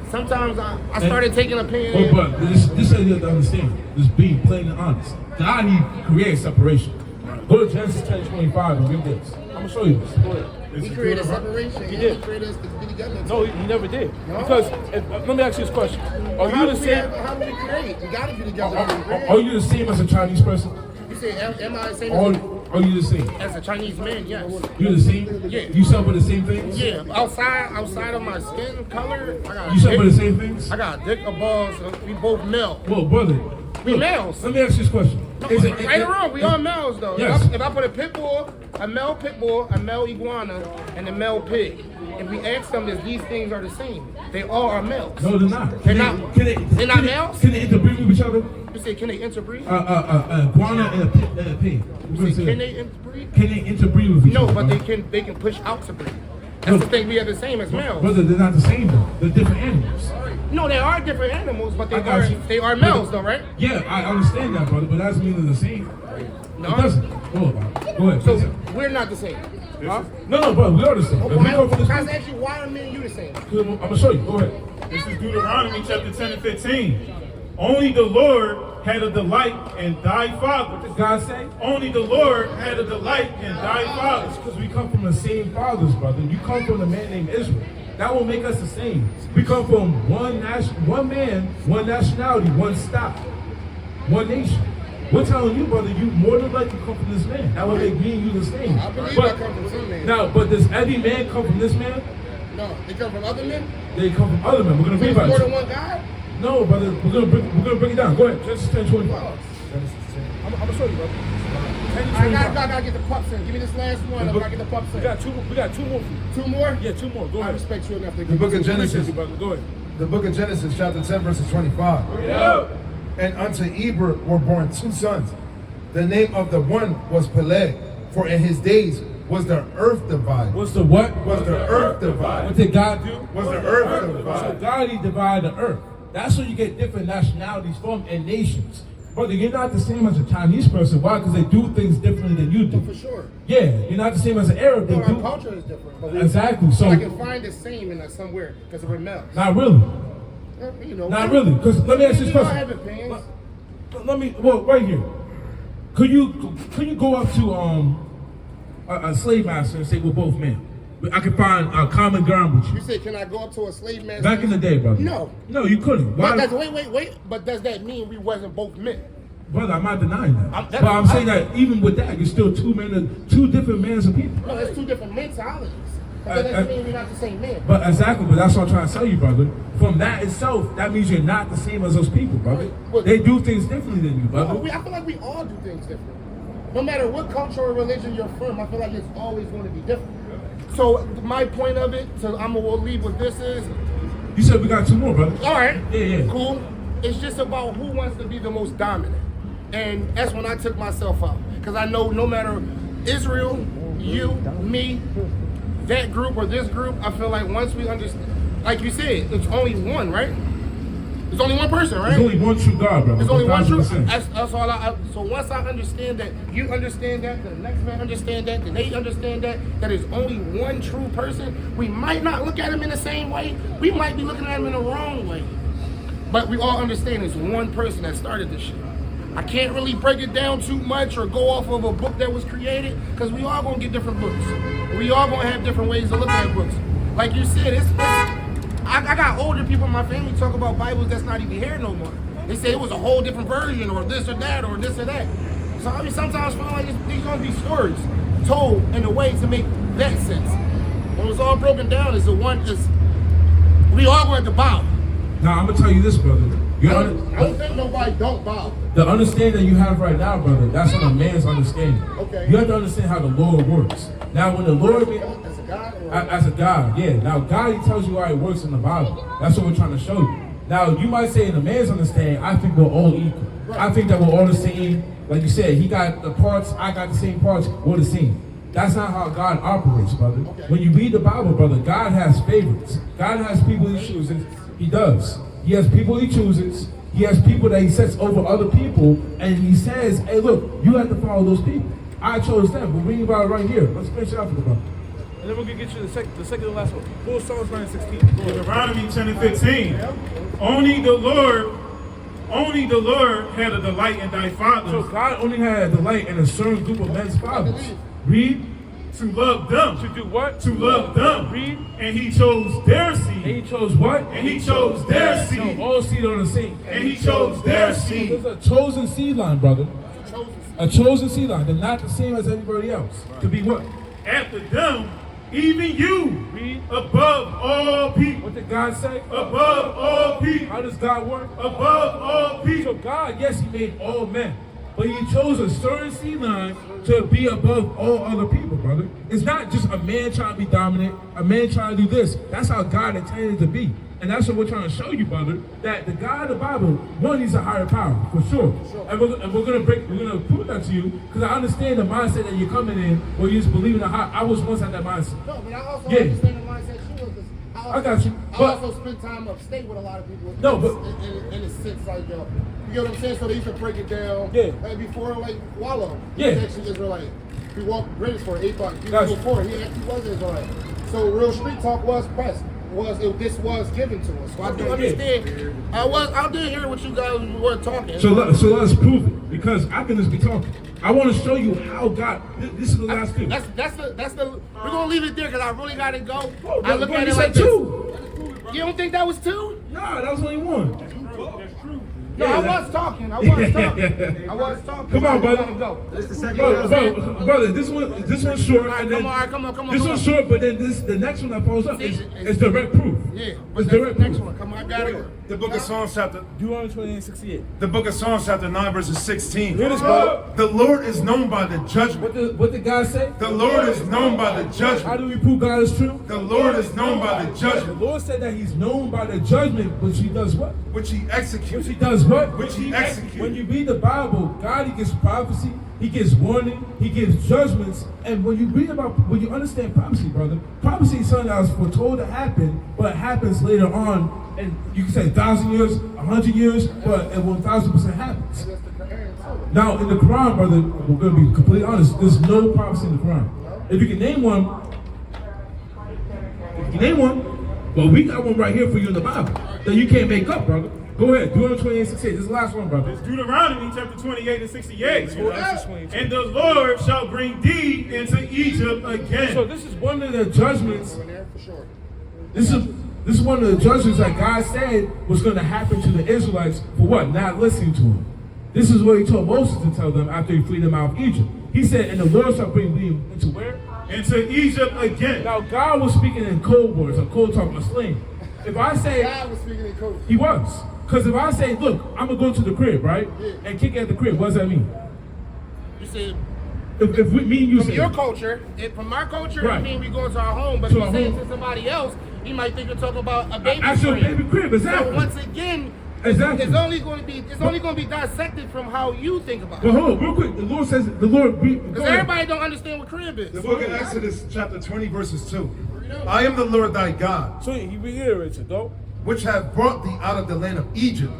Sometimes I started taking opinion. But this is how you have to understand. Just being plain and honest. God, he created separation. Go to Genesis 10:25 and read this. I'm gonna show you this. Go ahead. He created separation. He did. He created us to be together. No, he never did. No? Because let me ask you this question: Are you the same? How do we create? We gotta be together. Are you the same as a Chinese person? You say, am I the same Are you the same? as a Chinese man? Yes. You the same? Yeah. You suffer the same things? Yeah. Outside of my skin color, I got. You suffer the same things? I got dick or balls. We both male. Well, brother, We males. Let me ask you this question. Right or wrong, we all males though. Yes. If I put a pit bull, a male iguana, and a male pig, if we ask them if these things are the same, they all are males. No, they're not. They're not. They're not males? Can they interbreed with each other? You say, can they interbreed? Iguana and a pig. You say, can they interbreed? Can they interbreed with each No, other? but they can push out to breed. That's the thing. We are the same as males. Brother, they're not the same though. They're different animals. No, they are different animals, but I got you. they are males though, right? Yeah, I understand that, brother, but that doesn't mean they're the same. No. It doesn't. Go ahead. So we're not the same. Huh? No, brother, we are the same. I was asking you, why are me and you the same? I'm gonna show you. Go ahead. This is Deuteronomy chapter 10 and 15. Only the Lord had a delight in thy fathers. What does God say? Only the Lord had a delight in thy fathers. Because we come from the same fathers, brother. You come from a man named Israel. That will make us the same. We come from one man, one nationality, one stock, one nation. We're telling you, brother, you more than likely come from this man. That will make me and you the same. I believe I come from some man. Now, but does every man come from this man? No, they come from other men? They come from other men. We're gonna read about more it. than one God? No, brother, we're gonna break it down. Go ahead. Genesis 10:25. I'm gonna show you, brother. I gotta get the pups in. Give me this last one. I gotta get the pups in. We got two more for you. Two more? Yeah, two more. Go I ahead. respect you enough to The book of Genesis. Go ahead. The book of Genesis, chapter 10, verses 25. Yeah. And unto Eber were born two sons. The name of the one was Peleg, for in his days was the earth divided. What's the what? Was the earth divided. What did God do? Was the earth So divided. God, he divided the earth. That's where you get different nationalities from and nations. Brother, you're not the same as a Chinese person. Why? Because they do things differently than you do. For sure. Yeah, you're not the same as an Arab. They No, our do. culture is different. But Exactly. So I can find the same in somewhere because we're males. not really. You know, Not really. Because let me ask you this We all question. have opinions. Let me. Well, right here. Could you go up to a slave master and say we're both men? I can find a common ground with you. You say, can I go up to a slave master? Back in the day, brother. No. No, you couldn't. Why? But wait. But does that mean we wasn't both men? Brother, I'm not denying that. That's- But I'm saying that even with that, you're still two different men of people. No, there's two different mentalities. But that doesn't mean we're not the same man. But exactly, but that's what I'm trying to tell you, brother. From that itself, that means you're not the same as those people, brother. Well, they do things differently than you, brother. I feel like we all do things different. No matter what culture or religion you're from, I feel like it's always going to be different. So my point of it, we'll leave what this is. You said we got two more, brother. All right. Yeah. Cool. It's just about who wants to be the most dominant. And that's when I took myself out. Because I know no matter Israel, you, me, that group or this group, I feel like once we understand, like you said, it's only one, right? There's only one person, right? There's only one true God, brother. There's only one true. 1,000%. That's all so once I understand that, you understand that, the next man understand that, then they understand that there's only one true person, we might not look at him in the same way. We might be looking at him in the wrong way. But we all understand it's one person that started this shit. I can't really break it down too much or go off of a book that was created, because we all gonna get different books. We all gonna have different ways to look at books. Like you said, I got older people in my family talk about Bibles that's not even here no more. They say it was a whole different version or this or that or this or that. So I mean, sometimes I feel like these gonna be stories told in a way to make that sense. When it's all broken down, we all going to bow. Now, I'm going to tell you this, brother. I don't think nobody don't bow. The understanding you have right now, brother, that's on a man's understanding. Okay. You have to understand how the Lord works. Now, when the Lord... As a God? As a God, yeah. Now, God, he tells you how it works in the Bible. That's what we're trying to show you. Now, you might say in a man's understanding, I think we're all equal. Right. I think that we're all the same. Like you said, he got the parts, I got the same parts, we're the same. That's not how God operates, brother. Okay. When you read the Bible, brother, God has favorites. God has people he chooses. He does. He has people he chooses. He has people that he sets over other people. And he says, hey, look, you have to follow those people. I chose them. We're reading about it right here. Let's finish it out for the brother. And then we're going to get you the second to the last one. Full Psalms 9:16. Deuteronomy 10 and 15. Only the Lord had a delight in thy fathers. So God only had a delight in a certain group of men's fathers. Read. To love them. To do what? To love them. Read. And he chose their seed. And he chose what? And he chose their seed. No, all seed are the same. And he chose their seed. There's a chosen seed line, brother. A chosen seed line. They're not the same as everybody else. To be what? After them even you, Read. above all people. What did God say? Above all people. How does God work? Above all So people. God, yes, he made all men, but he chose a certain seed line to be above all other people, brother. It's not just a man trying to be dominant, a man trying to do this. That's how God intended it to be. And that's what we're trying to show you, brother, that the God of the Bible, one, he's a higher power, for sure. And we're gonna prove that to you, because I understand the mindset that you're coming in, where you just believe in the high. I was once at that mindset. No, but I also Yeah. understand the mindset too. Because I got you. I But- also spend time upstate with a lot of people. No, but- in a sense, like, you get what I'm saying? So they used to break it down. Yeah. Like before, like, Wallow. Yeah. He was actually Israelite. He walked British for 8 bucks. Gotcha. Before, he actually was Israelite. So real street talk was pressed. This was given to us. So I do understand. I did hear what you guys were talking. So let's prove it, because I can just be talking. I want to show you how God. This is the last thing. That's the. We're gonna leave it there because I really gotta go. Bro, I look bro, at you it said like this. two. You don't think that was two? Nah, that was only one. No, Yeah, I that- was talking. I was talking. I was talking. Come on, brother. Gotta go. Brother, this one's short. Alright, And then, come on. this one's short, but then the next one that follows up is direct proof. Yeah, It's but direct next proof. one. Come on, I gotta go. The book of Psalms chapter Deuteronomy 28:68. the book of Psalms chapter 9 verses 16. Hear this, brother. The Lord is known by the judgment. What did God say? The Lord is known by the How judgment. do we prove God is true? The Lord is known by the The judgment Lord said that He's known by the judgment, which He does what? which he Which executes. He does what? Which He executes. When you read the Bible, God, He gives prophecy, He gives warning, He gives judgments. And when you understand prophecy, brother, prophecy is something that was foretold to happen, but it happens later on. And you can say 1,000 years, 100 years, but it 1,000% happens. Now, in the Quran, brother, we're going to be completely honest, there's no prophecy in the Quran. If you can name one, well, we got one right here for you in the Bible that you can't make up, brother. Go ahead, Deuteronomy 28:68. This is the last one, brother. It's Deuteronomy chapter 28 and 68. Yeah. And the Lord shall bring thee into Egypt again. So this is one of the judgments. This is one of the judgments that God said was going to happen to the Israelites for what? Not listening to Him. This is what He told Moses to tell them after He freed them out of Egypt. He said, and the Lord shall bring thee into where? Into Egypt again. Now God was speaking in code words, a code talk, a slang. If I say, God was speaking in code. He was. Because if I say, look, I'm going to go to the crib, right? And kick at the crib, what does that mean? You said If me and you from say, your culture, from our culture, Right. it means we go to our home. But To if you our say it home. to somebody else, he might think you're talking about a baby actual crib. baby crib, exactly. So once again, Exactly. it's only going to be dissected from how you think about But it. hold on, real quick. The Lord says, Because everybody don't understand what crib is. The book of Exodus chapter 20 verses 2. I am the Lord thy God, So He reiterates it, though. which have brought thee out of the land of Egypt,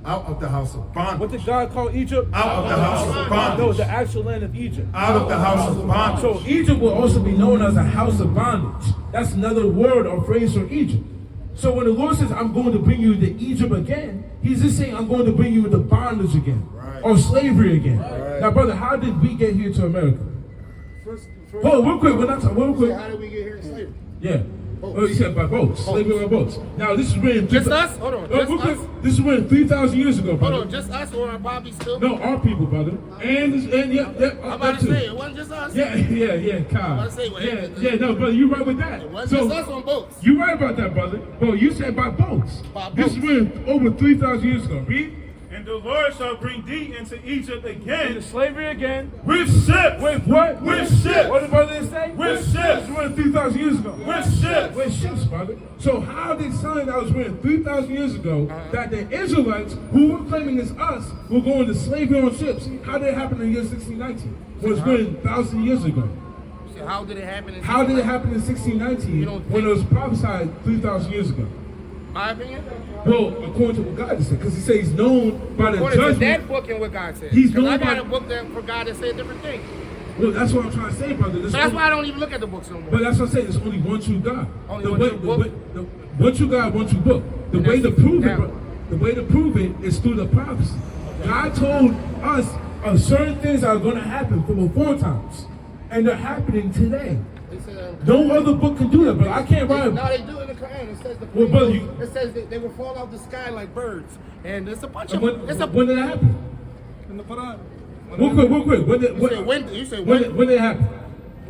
out of the house of bondage. What did God call Egypt? Out of the house of bondage. No, the actual land of Egypt. Out of the house of bondage. So Egypt will also be known as a house of bondage. That's another word or phrase for Egypt. So when the Lord says, I'm going to bring you to Egypt again, He's just saying, I'm going to bring you into bondage again. Right. Or slavery again. Right. Now, brother, how did we get here to America? Hold on, real quick. We're not talking, real quick. How did we get here in slavery? Yeah. Oh, you said by boats. Slavery by boats. Now, this is written... Just us? Hold on, just real quick. us? This is written 3,000 years ago, brother. Hold on, just us or our Bobby still? No, our people, brother. And yeah, I'm about to say, it wasn't just us. Yeah, Kyle. I'm about to say, well, no, brother, you right with that. It wasn't just us on boats. You right about that, brother. Bro, you said by boats. By This boats. is written over 3,000 years ago. Read. And the Lord shall bring thee into Egypt again. Into slavery again. With ships. With what? With ships. What did brother say? With This ships. was written 3,000 years ago. With ships. With ships, brother. So how did something that was written 3,000 years ago that the Israelites, who were claiming as us, were going to slavery on ships? How did it happen in the year 1619? When it was written 1,000 years ago. So how did it happen in How did it happen in 1619 when it was prophesied 3,000 years ago? My opinion? Well, according to what God just said, because He says He's known by the According to judgment. that book and what God said. He's Because known I got by- a book that for God that said different things. Well, that's what I'm trying to say, brother. So that's why I don't even look at the books no more. But that's what I'm saying. There's only one true God. Only the one way, true the book? way- the- one true God, one true book. The And way to that's prove it, that bro, the way to prove it is through the prophecy. God told us of certain things that are going to happen from before times, and they're happening today. They said, No other book can do that, but I can't write. no, they do in the Quran. It says Well, brother, you- it says that they will fall out the sky like birds, and it's a bunch of When, it's a. when did that happen? In the Quran. Real quick. When did, You said when? You said when did it happen?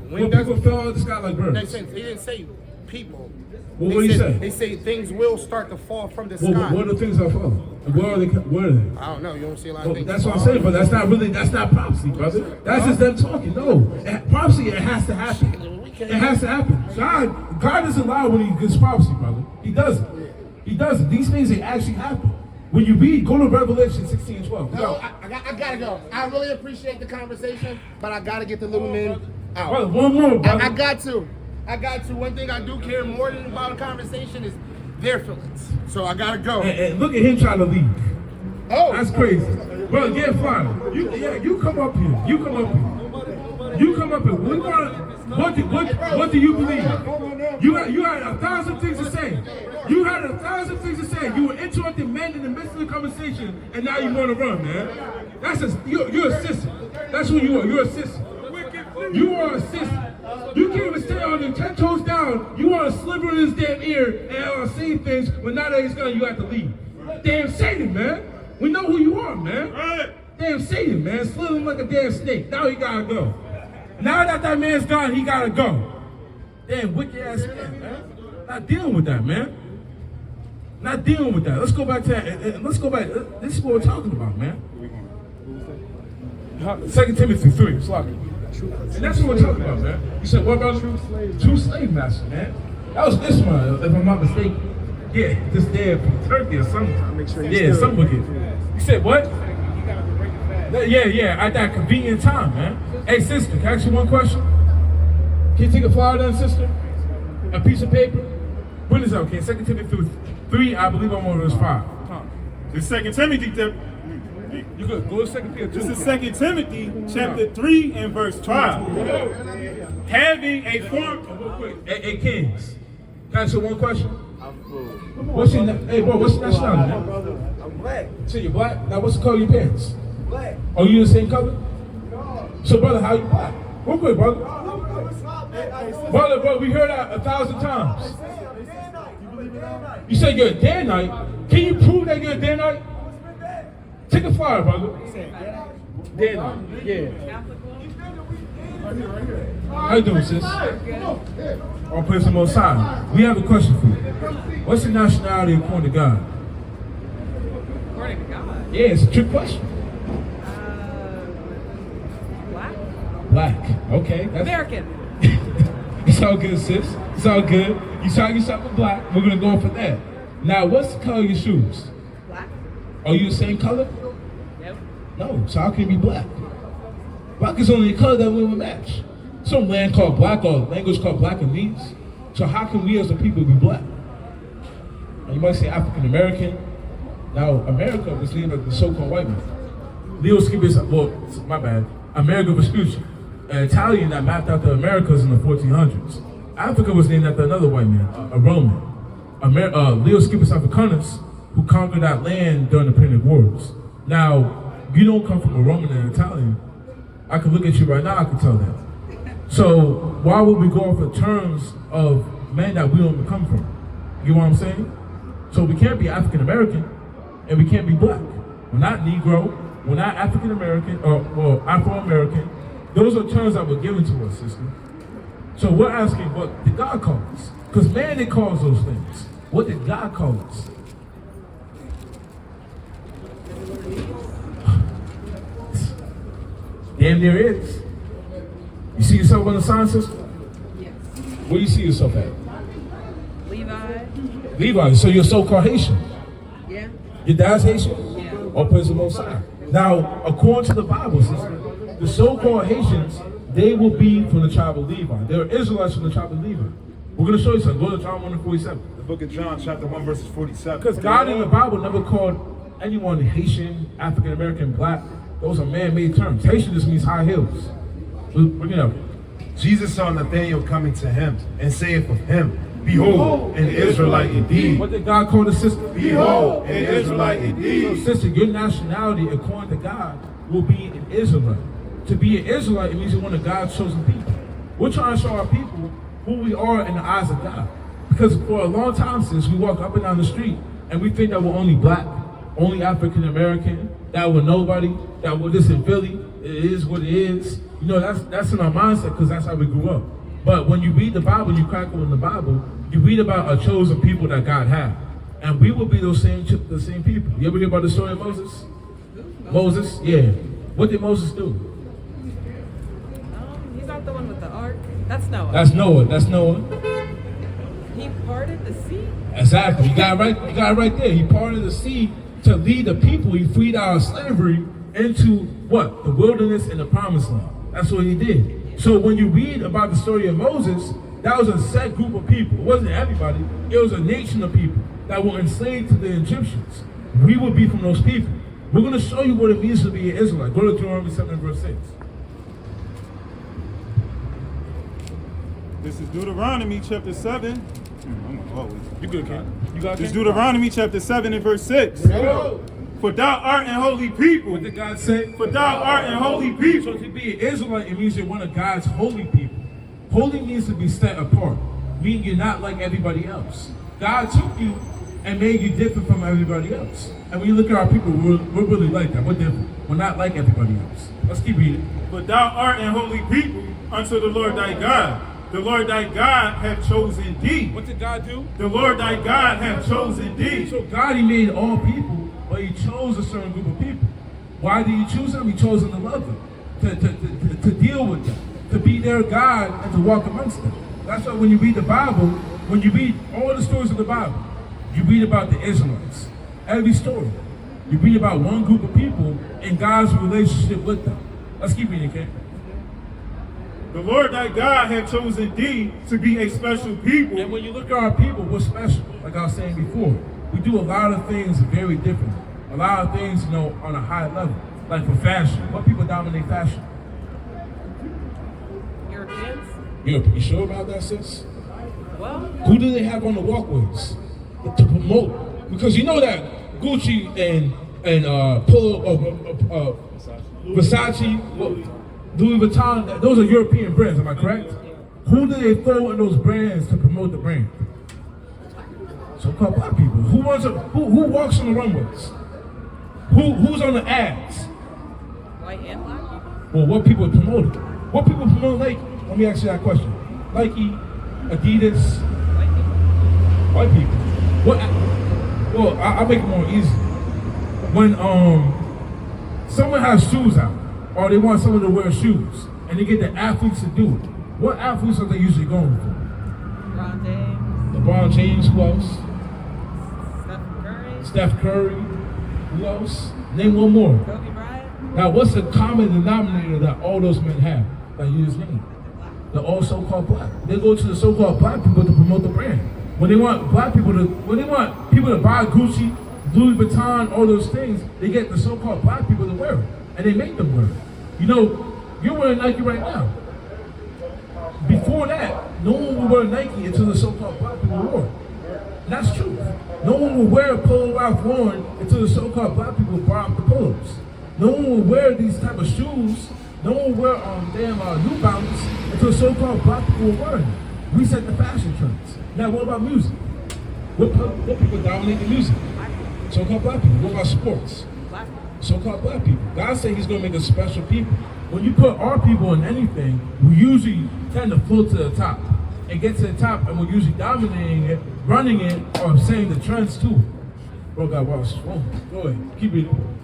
When people fell out of the sky like birds. He didn't say people. Well, what did he say? They say things will start to fall from the sky. What are the things that fall? Where are they? I don't know. You don't see a lot of things. That's what I'm saying, but that's not prophecy, brother. That's just them talking. No, prophecy, it has to happen. It has to happen. God doesn't lie when he gives prophecy, brother. He doesn't. He doesn't. These things, they actually happen. When you read, go to Revelation 16:12. No, I gotta go. I really appreciate the conversation, but I gotta get the little men out. Brother, one more, brother. I got to. One thing I do care more than about a conversation is their feelings. So I gotta go. And look at him trying to leave. Oh, that's crazy. Bro, get fired. You come up here. You come up here. What do you believe? You had 1,000 things to say. You had 1,000 things to say. You were interrupting men in the midst of the conversation, and now you want to run, man. You're a sissy. That's who you are. You're a sissy. You are a sissy. You can't even stay on your 10 toes down. You want to sliver in his damn ear and say things, but now that he's gone, you have to leave. Damn Satan, man. We know who you are, man. Damn Satan, man. Slithering like a damn snake. Now he gotta go. Now that man's gone, he gotta go. Damn wicked ass man. Not dealing with that, man. Not dealing with that. Let's go back to that. Let's go back. This is what we're talking about, man. 2 Timothy 3. Sloppy. And that's what we're talking about, man. You said, what about true slave master, man? That was this one, if I'm not mistaken. Yeah, this day from Turkey or something. Yeah, some wicked. You said what? Yeah, at that convenient time, man. Hey, sister, can I ask you one question? Can you take a flyer then, sister? A piece of paper? When is that? Okay, 2 Timothy 3, I believe I'm on verse 5. It's 2 Timothy. You good? Go to 2 Timothy 2. This is 2 Timothy chapter 3 and verse 5. Having a form. Hey, Kings. Can I ask you one question? What's your nationality, man? I'm black. So you're black? Now what's the color of your pants? Black. Are you the same color? No. So brother, how you black? Real quick, brother. Brother, we heard that 1,000 times. You said you're a Danite. Can you prove that you're a Danite? Take a flyer, brother. Danite. Yeah. How you doing, sis? I'll play some more side. We have a question for you. What's your nationality according to God? According to God? Yeah, it's a trick question. Black? Black. Okay. American. It's all good, sis. It's all good. You saw yourself a black. We're gonna go for that. Now, what's the color of your shoes? Black? Are you the same color? Nope. No. So how can it be black? Black is only the color that we would match. Some land called black or language called Blackanese. So how can we as a people be black? Now you might say African American. Now America was named like the so-called white man. Leo Skipper's, my bad. America Vespucci, an Italian that mapped out the Americas in the 1400s. Africa was named after another white man, a Roman. Leo Skipper's Africanus, who conquered that land during the Punic Wars. Now, you don't come from a Roman and Italian. I can look at you right now, I can tell that. So why would we go off the terms of men that we don't come from? You know what I'm saying? So we can't be African American and we can't be black. We're not Negro, we're not African American or Afro American. Those are terms that were given to us, sister. So we're asking, what did God call us? Because man, it calls those things. What did God call us? Damn near is. You see yourself on the sign, sister? Yes. Where do you see yourself at? Levi? Levi, so you're so-called Haitian. Yeah. Your dad's Haitian? Yeah. Or Prince of Most High. Now, according to the Bible, sister, the so-called Haitians, they will be from the tribe of Levi. They're Israelites from the tribe of Levi. We're going to show you something. Go to John 1:47. The book of John, chapter 1, verses 47. Because God in the Bible never called anyone Haitian, African American, black. Those are man-made terms. Haitian just means high heels. Bring it up. Jesus saw Nathanael coming to him and saith of him, Behold, an Israelite indeed. What did God call the sister? Behold, an Israelite So, indeed. sister, your nationality, according to God, will be an Israelite. To be an Israelite, it means you're one of God's chosen people. We're trying to show our people who we are in the eyes of God. Because for a long time since, we walk up and down the street and we think that we're only black, only African American, that we're nobody, that we're this in Philly. It is what it is. You know, that's in our mindset because that's how we grew up. But when you read the Bible, you crack open the Bible, you read about a chosen people that God had. And we will be the same people. You ever hear about the story of Moses? Moses? Yeah. What did Moses do? He's not the one with the ark. That's Noah. That's Noah. He parted the sea. Exactly. You got it right there. He parted the sea to lead the people he freed out of slavery into what? The wilderness and the promised land. That's what he did. So when you read about the story of Moses, that was a set group of people. It wasn't everybody. It was a nation of people that were enslaved to the Egyptians. We will be from those people. We're going to show you what it means to be an Israelite. Go to Deuteronomy 7 verse 6. This is Deuteronomy chapter 7. You good, Ken? You got This is Ken? Deuteronomy chapter 7 and verse 6. For thou art an holy people. What did God say? For thou art an holy So people. to be an Israelite, it means you're one of God's holy people. Holy means to be set apart, meaning you're not like everybody else. God took you and made you different from everybody else. And when you look at our people, we're really like that. We're different. We're not like everybody else. Let's keep reading. For thou art an holy people unto the Lord thy God. The Lord thy God hath chosen thee. What did God do? The Lord thy God hath chosen thee. So God, he made all people, but he chose a certain group of people. Why did he choose them? He chose them to love them, to deal with them, to be their God and to walk amongst them. That's why when you read the Bible, when you read all the stories of the Bible, you read about the Israelites. Every story. You read about one group of people and God's relationship with them. Let's keep reading, okay? The Lord thy God hath chosen thee to be a special people. And when you look at our people, we're special. Like I was saying before, we do a lot of things very different. A lot of things, you know, on a high level. Like for fashion. What people dominate fashion? Europeans? You sure about that, sis? Well, Who do they have on the walkways to promote? Because you know that Gucci and Versace, Louis Vuitton, those are European brands, am I correct? Who do they throw in those brands to promote the brand? So-called black people. Who walks on the runways? Who's on the ads? white and black people. Well, what people promote it? What people promote Nike? Let me ask you that question. Nike, Adidas, White people. white people. Well, I'll make it more easy. When someone has shoes out, or they want someone to wear shoes, and they get the athletes to do it, what athletes are they usually going for? LeBron James. LeBron James, who else? Steph Curry. Steph Curry, who else? Name one more. Kobe Bryant. Now, what's the common denominator that all those men have that you just named? They're all so-called black. They go to the so-called black people to promote the brand. When they want people to buy Gucci, Louis Vuitton, all those things, they get the so-called black people to wear it, and they make them wear it. You know, you're wearing Nike right now. Before that, no one would wear Nike until the so-called black people wore it. And that's true. No one would wear Polo Ralph Lauren until the so-called black people brought up the polos. No one would wear these type of shoes. No one would wear New Balance until so-called black people were wearing them. We set the fashion trends. Now, what about music? What people dominate the music? So-called black people. What about sports? Black people. So-called black people. God said he's going to make us special people. When you put our people in anything, we usually tend to float to the top and get to the top, and we're usually dominating it, running it, or saying the trends too. Bro, God, wow. Go ahead. Keep reading.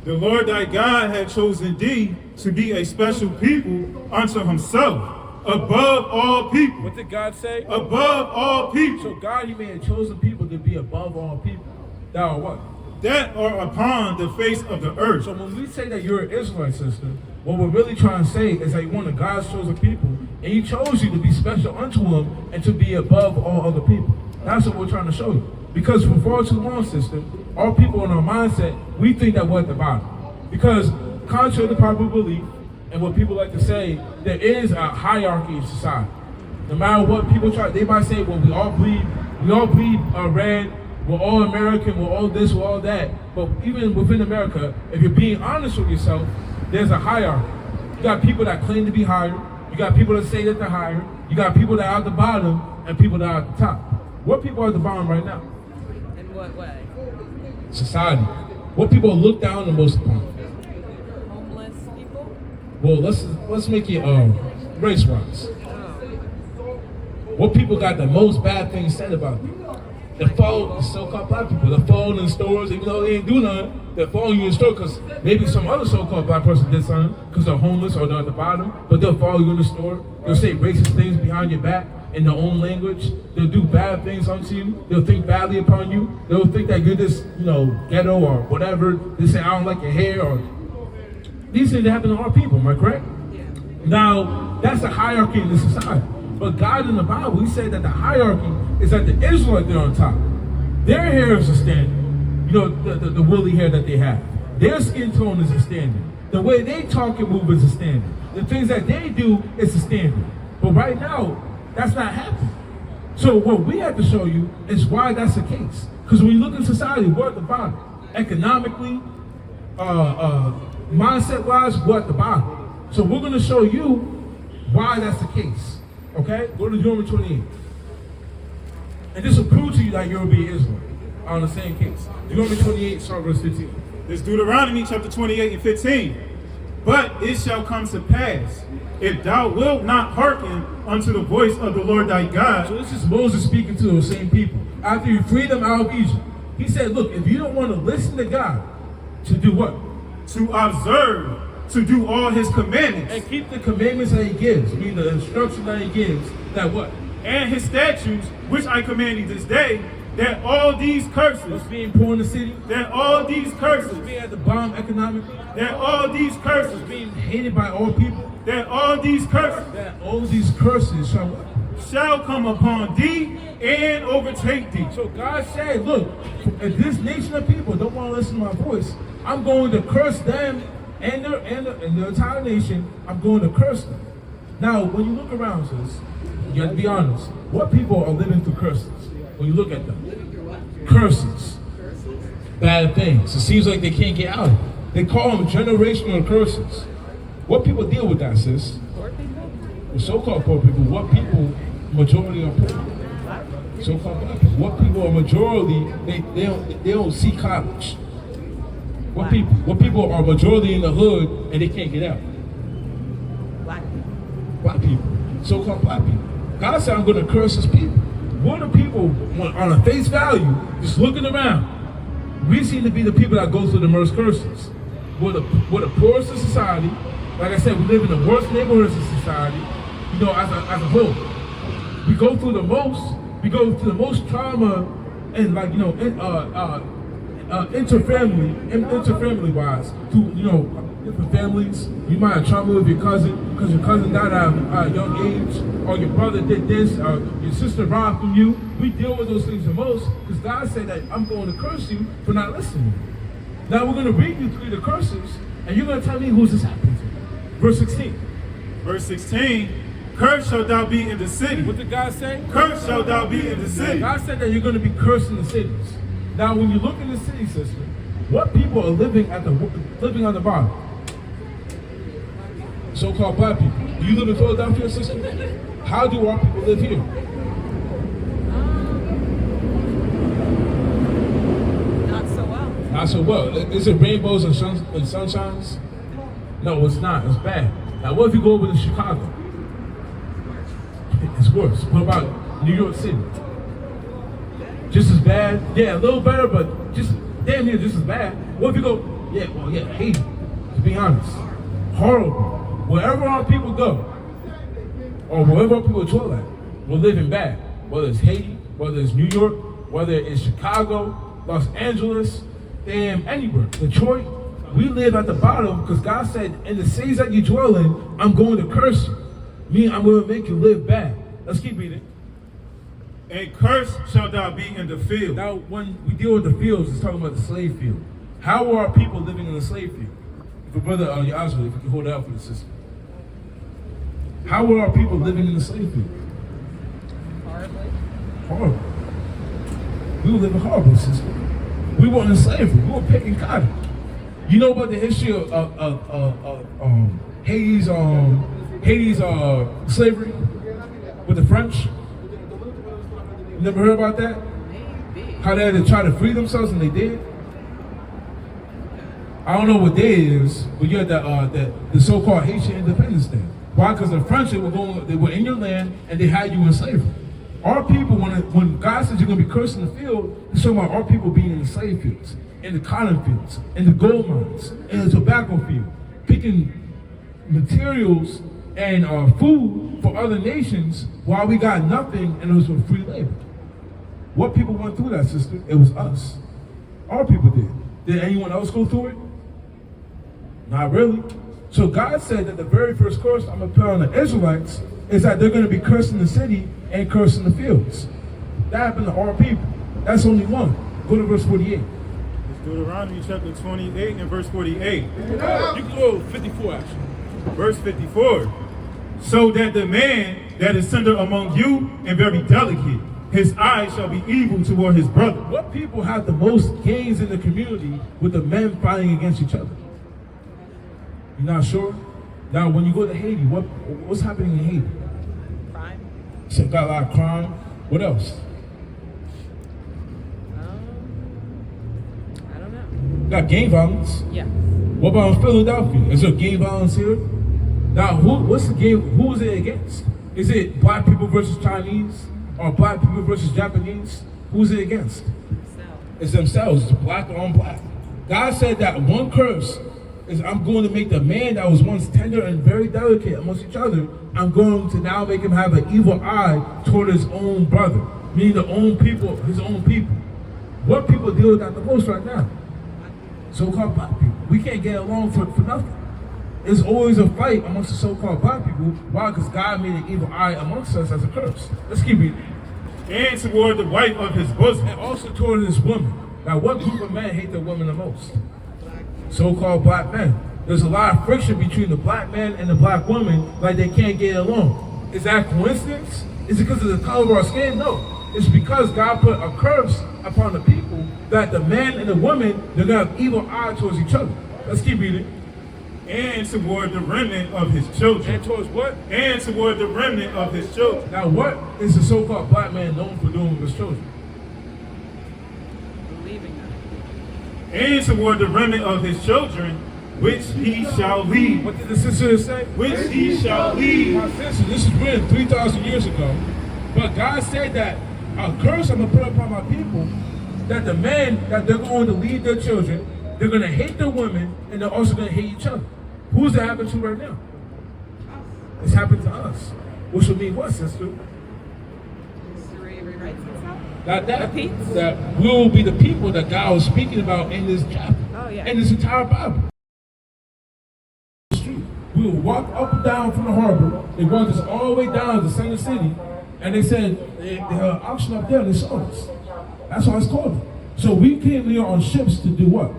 The Lord thy God hath chosen thee to be a special people unto himself, above all people. What did God say? Above all people. So God, he made a chosen people to be above all people. That are what? That are upon the face of the earth. So when we say that you're an Israelite, sister, what we're really trying to say is that you're one of God's chosen people, and he chose you to be special unto him and to be above all other people. That's what we're trying to show you. Because for far too long, sister, our people in our mindset, we think that we're at the bottom. Because contrary to popular belief, and what people like to say, there is a hierarchy in society. No matter what people try, they might say, well, we all bleed red, we're all American, we're all this, we're all that. But even within America, if you're being honest with yourself, there's a hierarchy. You got people that claim to be higher, you got people that say that they're higher, you got people that are at the bottom, and people that are at the top. What people are at the bottom right now? In what way? Society. What people look down the most upon? Homeless people. Well, let's make it race-wise. What people got the most bad things said about you? The so-called black people, they're following in stores, even though they ain't do nothing, they're following you in store because maybe some other so-called black person did something because they're homeless or they're at the bottom, but they'll follow you in the store. They'll say racist things behind your back in their own language. They'll do bad things onto you. They'll think badly upon you. They'll think that you're this, ghetto or whatever. They say, I don't like your hair, or these things that happen to our people, am I correct? Now, that's the hierarchy in this society. But God in the Bible, He said that the hierarchy is that the Israelites, they're on top. Their hair is a standard. The woolly hair that they have. Their skin tone is a standard. The way they talk and move is a standard. The things that they do is a standard. But right now, that's not happening. So what we have to show you is why that's the case. Because when you look in society, we're at the bottom. Economically, mindset-wise, we're at the bottom. So we're going to show you why that's the case. Okay? Go to Deuteronomy 28. And this will prove to you that you'll be Israel on the same case. Deuteronomy 28, start verse 15. It's Deuteronomy chapter 28 and 15. But it shall come to pass, if thou wilt not hearken unto the voice of the Lord thy God. So this is Moses speaking to those same people. After he freed them out of Egypt, he said, look, if you don't want to listen to God, to do what? To observe, to do all His commandments. And keep the commandments that He gives, meaning the instruction that He gives, that what? And His statutes, which I command thee this day, that all these curses, What's being poor in the city? that all these curses, Being at the bottom economically? that all these curses, Being hated by all people? that all these curses That all these curses shall what? shall come upon thee and overtake thee. So God said, look, if this nation of people don't want to listen to my voice, I'm going to curse them and the entire nation. I'm going to curse them. Now, when you look around, sis, you have to be honest. What people are living through curses? When you look at them, curses, bad things. It seems like they can't get out of it. They call them generational curses. What people deal with that, sis? Poor people? The so-called poor people. What people, majority are poor? So-called black people. What people are majority? They don't see college. What people? What people are majority in the hood and they can't get out? Black people. Black people. So-called black people. God said, I'm going to curse His people. What are people on a face value, just looking around? We seem to be the people that go through the most curses. We're the poorest in society. Like I said, we live in the worst neighborhoods in society. As a whole, we go through the most. We go through the most trauma and interfamily wise. To different families. You might have trauma with your cousin because your cousin died at a young age, or your brother did this, or your sister robbed from you. We deal with those things the most because God said that I'm going to curse you for not listening. Now we're going to read you through the curses, and you're going to tell me who's this happening to. Verse 16. Verse 16, cursed shalt thou be in the city. What did God say? Cursed shalt thou be in the city. God said that you're going to be cursed in the cities. Now, when you look in the city system, what people are living on the bottom? So-called black people. Do you live in Philadelphia, sister? How do our people live here? Not so well. Not so well. Is it rainbows and sunshines? No, it's not. It's bad. Now, what if you go over to Chicago? It's worse. What about New York City? Just as bad? Yeah, a little better, but just damn near just as bad. What if you go, Haiti, to be honest. Horrible. Wherever our people go, or wherever our people dwell at, we're living bad. Whether it's Haiti, whether it's New York, whether it's Chicago, Los Angeles, damn, anywhere. Detroit, we live at the bottom because God said, in the cities that you dwell in, I'm going to curse you. Meaning I'm going to make you live bad. Let's keep reading. And cursed shalt thou be in the field. Now, when we deal with the fields, it's talking about the slave field. How are our people living in the slave field? If a brother, Yazoo, if you can hold it out for the sister. How are our people living in the slave field? Horribly. Horrible. We were living horrible, sister. We weren't in slavery. We were picking cotton. You know about the history of Haiti's slavery with the French? You never heard about that? Maybe. How they had to try to free themselves and they did? I don't know what day it is, but you had the so-called Haitian Independence Day. Why? Because the French, they were in your land and they had you in slavery. Our people, when God says you're going to be cursed in the field, he's talking about our people being in the slave fields, in the cotton fields, in the gold mines, in the tobacco field, picking materials and food for other nations while we got nothing and it was for free labor. What people went through that, sister? It was us. Our people did. Did anyone else go through it? Not really. So God said that the very first curse I'm going to put on the Israelites is that they're going to be cursed in the city and cursed in the fields. That happened to our people. That's only one. Go to verse 48. It's Deuteronomy chapter 28 and verse 48. You can go 54 actually. Verse 54. So that the man that is tender among you and very delicate, his eyes shall be evil toward his brother. What people have the most gains in the community with the men fighting against each other? You're not sure? Now, when you go to Haiti, what's happening in Haiti? Crime. So got a lot of crime. What else? I don't know. Got gang violence. Yeah. What about in Philadelphia? Is there gang violence here? Now, who is it against? Is it black people versus Chinese? Or black people versus Japanese? Who's it against? It's themselves. It's black on black. God said that one curse is I'm going to make the man that was once tender and very delicate amongst each other, I'm going to now make him have an evil eye toward his own brother, meaning the own people, his own people. What people deal with that the most right now? So-called black people. We can't get along for nothing. There's always a fight amongst the so-called black people. Why? Because God made an evil eye amongst us as a curse. Let's keep reading. And toward the wife of his bosom. And also toward his woman. Now, what group of men hate their women the most? So-called black men. There's a lot of friction between the black man and the black woman, like they can't get along. Is that coincidence? Is it because of the color of our skin? No. It's because God put a curse upon the people that the man and the woman, they're going to have evil eye towards each other. Let's keep reading. And toward the remnant of his children. And towards what? And toward the remnant of his children. Now, what is the so-called black man known for doing with his children? Believing that. And toward the remnant of his children, which he shall lead. What did the sister say? Which he shall lead. My sister, this is written 3,000 years ago. But God said that a curse I'm going to put upon my people, that the men, that they're going to lead their children, they're going to hate their women, and they're also going to hate each other. Who's that happening to right now? It's happened to us. Which would mean what, sister? History rewrites itself. That Repeats? that we will be the people that God was speaking about in this chapter. Oh, yeah. In this entire Bible. We will walk up and down from the harbor. They brought us all the way down to the center city. And they said, they had an auction up there and they sold us. That's why it's called it. So we came here on ships to do what?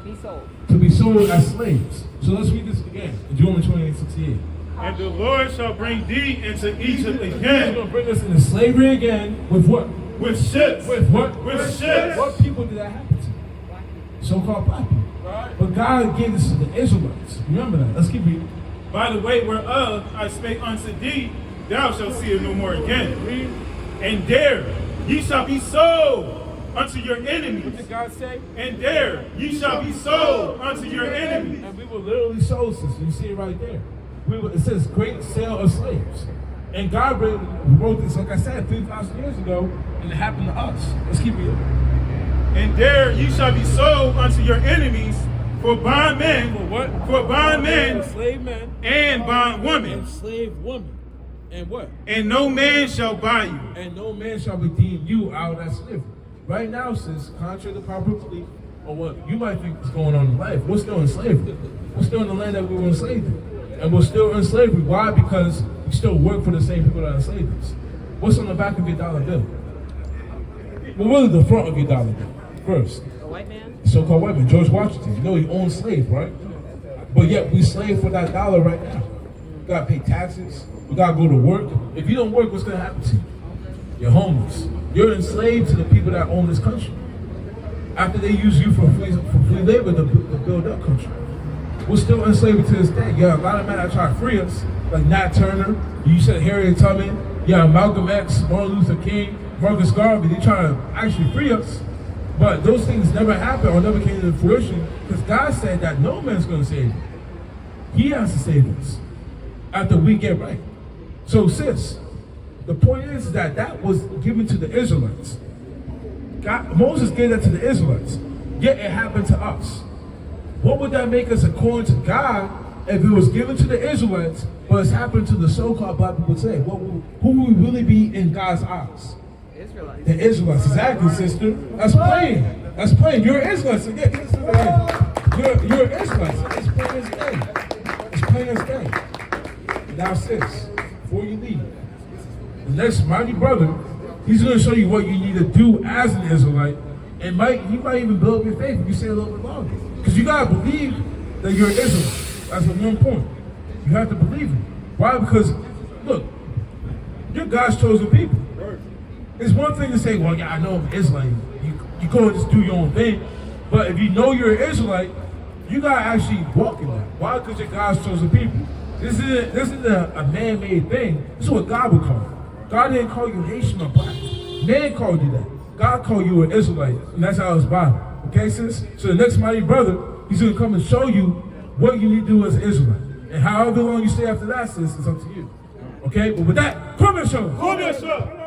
Be sold. To be sold as slaves. So let's read this again. In Deuteronomy 28:68. And the Lord shall bring thee into Egypt He's again. going to bring us into slavery again with what? With ships. With what? With ships. What people did that happen to? So-called black people. But God gave this to the Israelites. Remember that. Let's keep reading. By the way whereof I spake unto thee, thou shalt see it no more again. And there ye shall be sold unto your What enemies. did God say? And there ye shall be sold unto your enemies. And we were literally sold, sister. You see it right there. It says great sale of slaves. And God wrote this, like I said, 3,000 years ago, and it happened to us. Let's keep reading. And there ye shall be sold unto your enemies for bondmen. For what? For bondmen Slave men. and bondwomen. And slave women. And what? And no man shall buy you. And no man shall redeem you out of that slavery. Right now, sis, contrary to popular belief, or what you might think is going on in life, we're still in slavery. We're still in the land that we were enslaved in. And we're still in slavery. Why? Because we still work for the same people that enslaved us. What's on the back of your dollar bill? Well, really the front of your dollar bill. First. A white man? So-called white man, George Washington. You know he owned slaves, right? But yet we slave for that dollar right now. We gotta pay taxes. We gotta go to work. If you don't work, what's gonna happen to you? You're homeless. You're enslaved to the people that own this country. After they use you for free labor to build up country. We're still enslaved to this day. Yeah, a lot of men that try to free us, like Nat Turner, you said Harriet Tubman, yeah, Malcolm X, Martin Luther King, Marcus Garvey, they try to actually free us. But those things never happened or never came into fruition because God said that no man's going to save you. He has to save us after we get right. So sis, the point is that was given to the Israelites. Moses gave that to the Israelites, yet it happened to us. What would that make us according to God if it was given to the Israelites, but it's happened to the so-called black people today? Who would we really be in God's eyes? Israelites. The Israelites, exactly, sister. That's plain. That's plain. You're an Israelite. So yeah, you're an Israelite. It's plain as day. It's plain as day. Now, sis, before you leave, the next mighty brother, he's going to show you what you need to do as an Israelite, and he might even build up your faith if you stay a little bit longer. Because you got to believe that you're an Israelite. That's the one point. You have to believe it. Why? Because, look, you're God's chosen people. It's one thing to say, well, yeah, I know I'm an Israelite. You go and just do your own thing. But if you know you're an Israelite, you got to actually walk in that. Why? Because you're God's chosen people. This isn't a man-made thing. This is what God would call it. God didn't call you Haitian or black. Man called you that. God called you an Israelite, and that's how it's Bible. Okay, sis? So the next mighty brother, he's going to come and show you what you need to do as an Israelite. And however long you stay after that, sis, it's up to you. Okay? But with that, come and show us.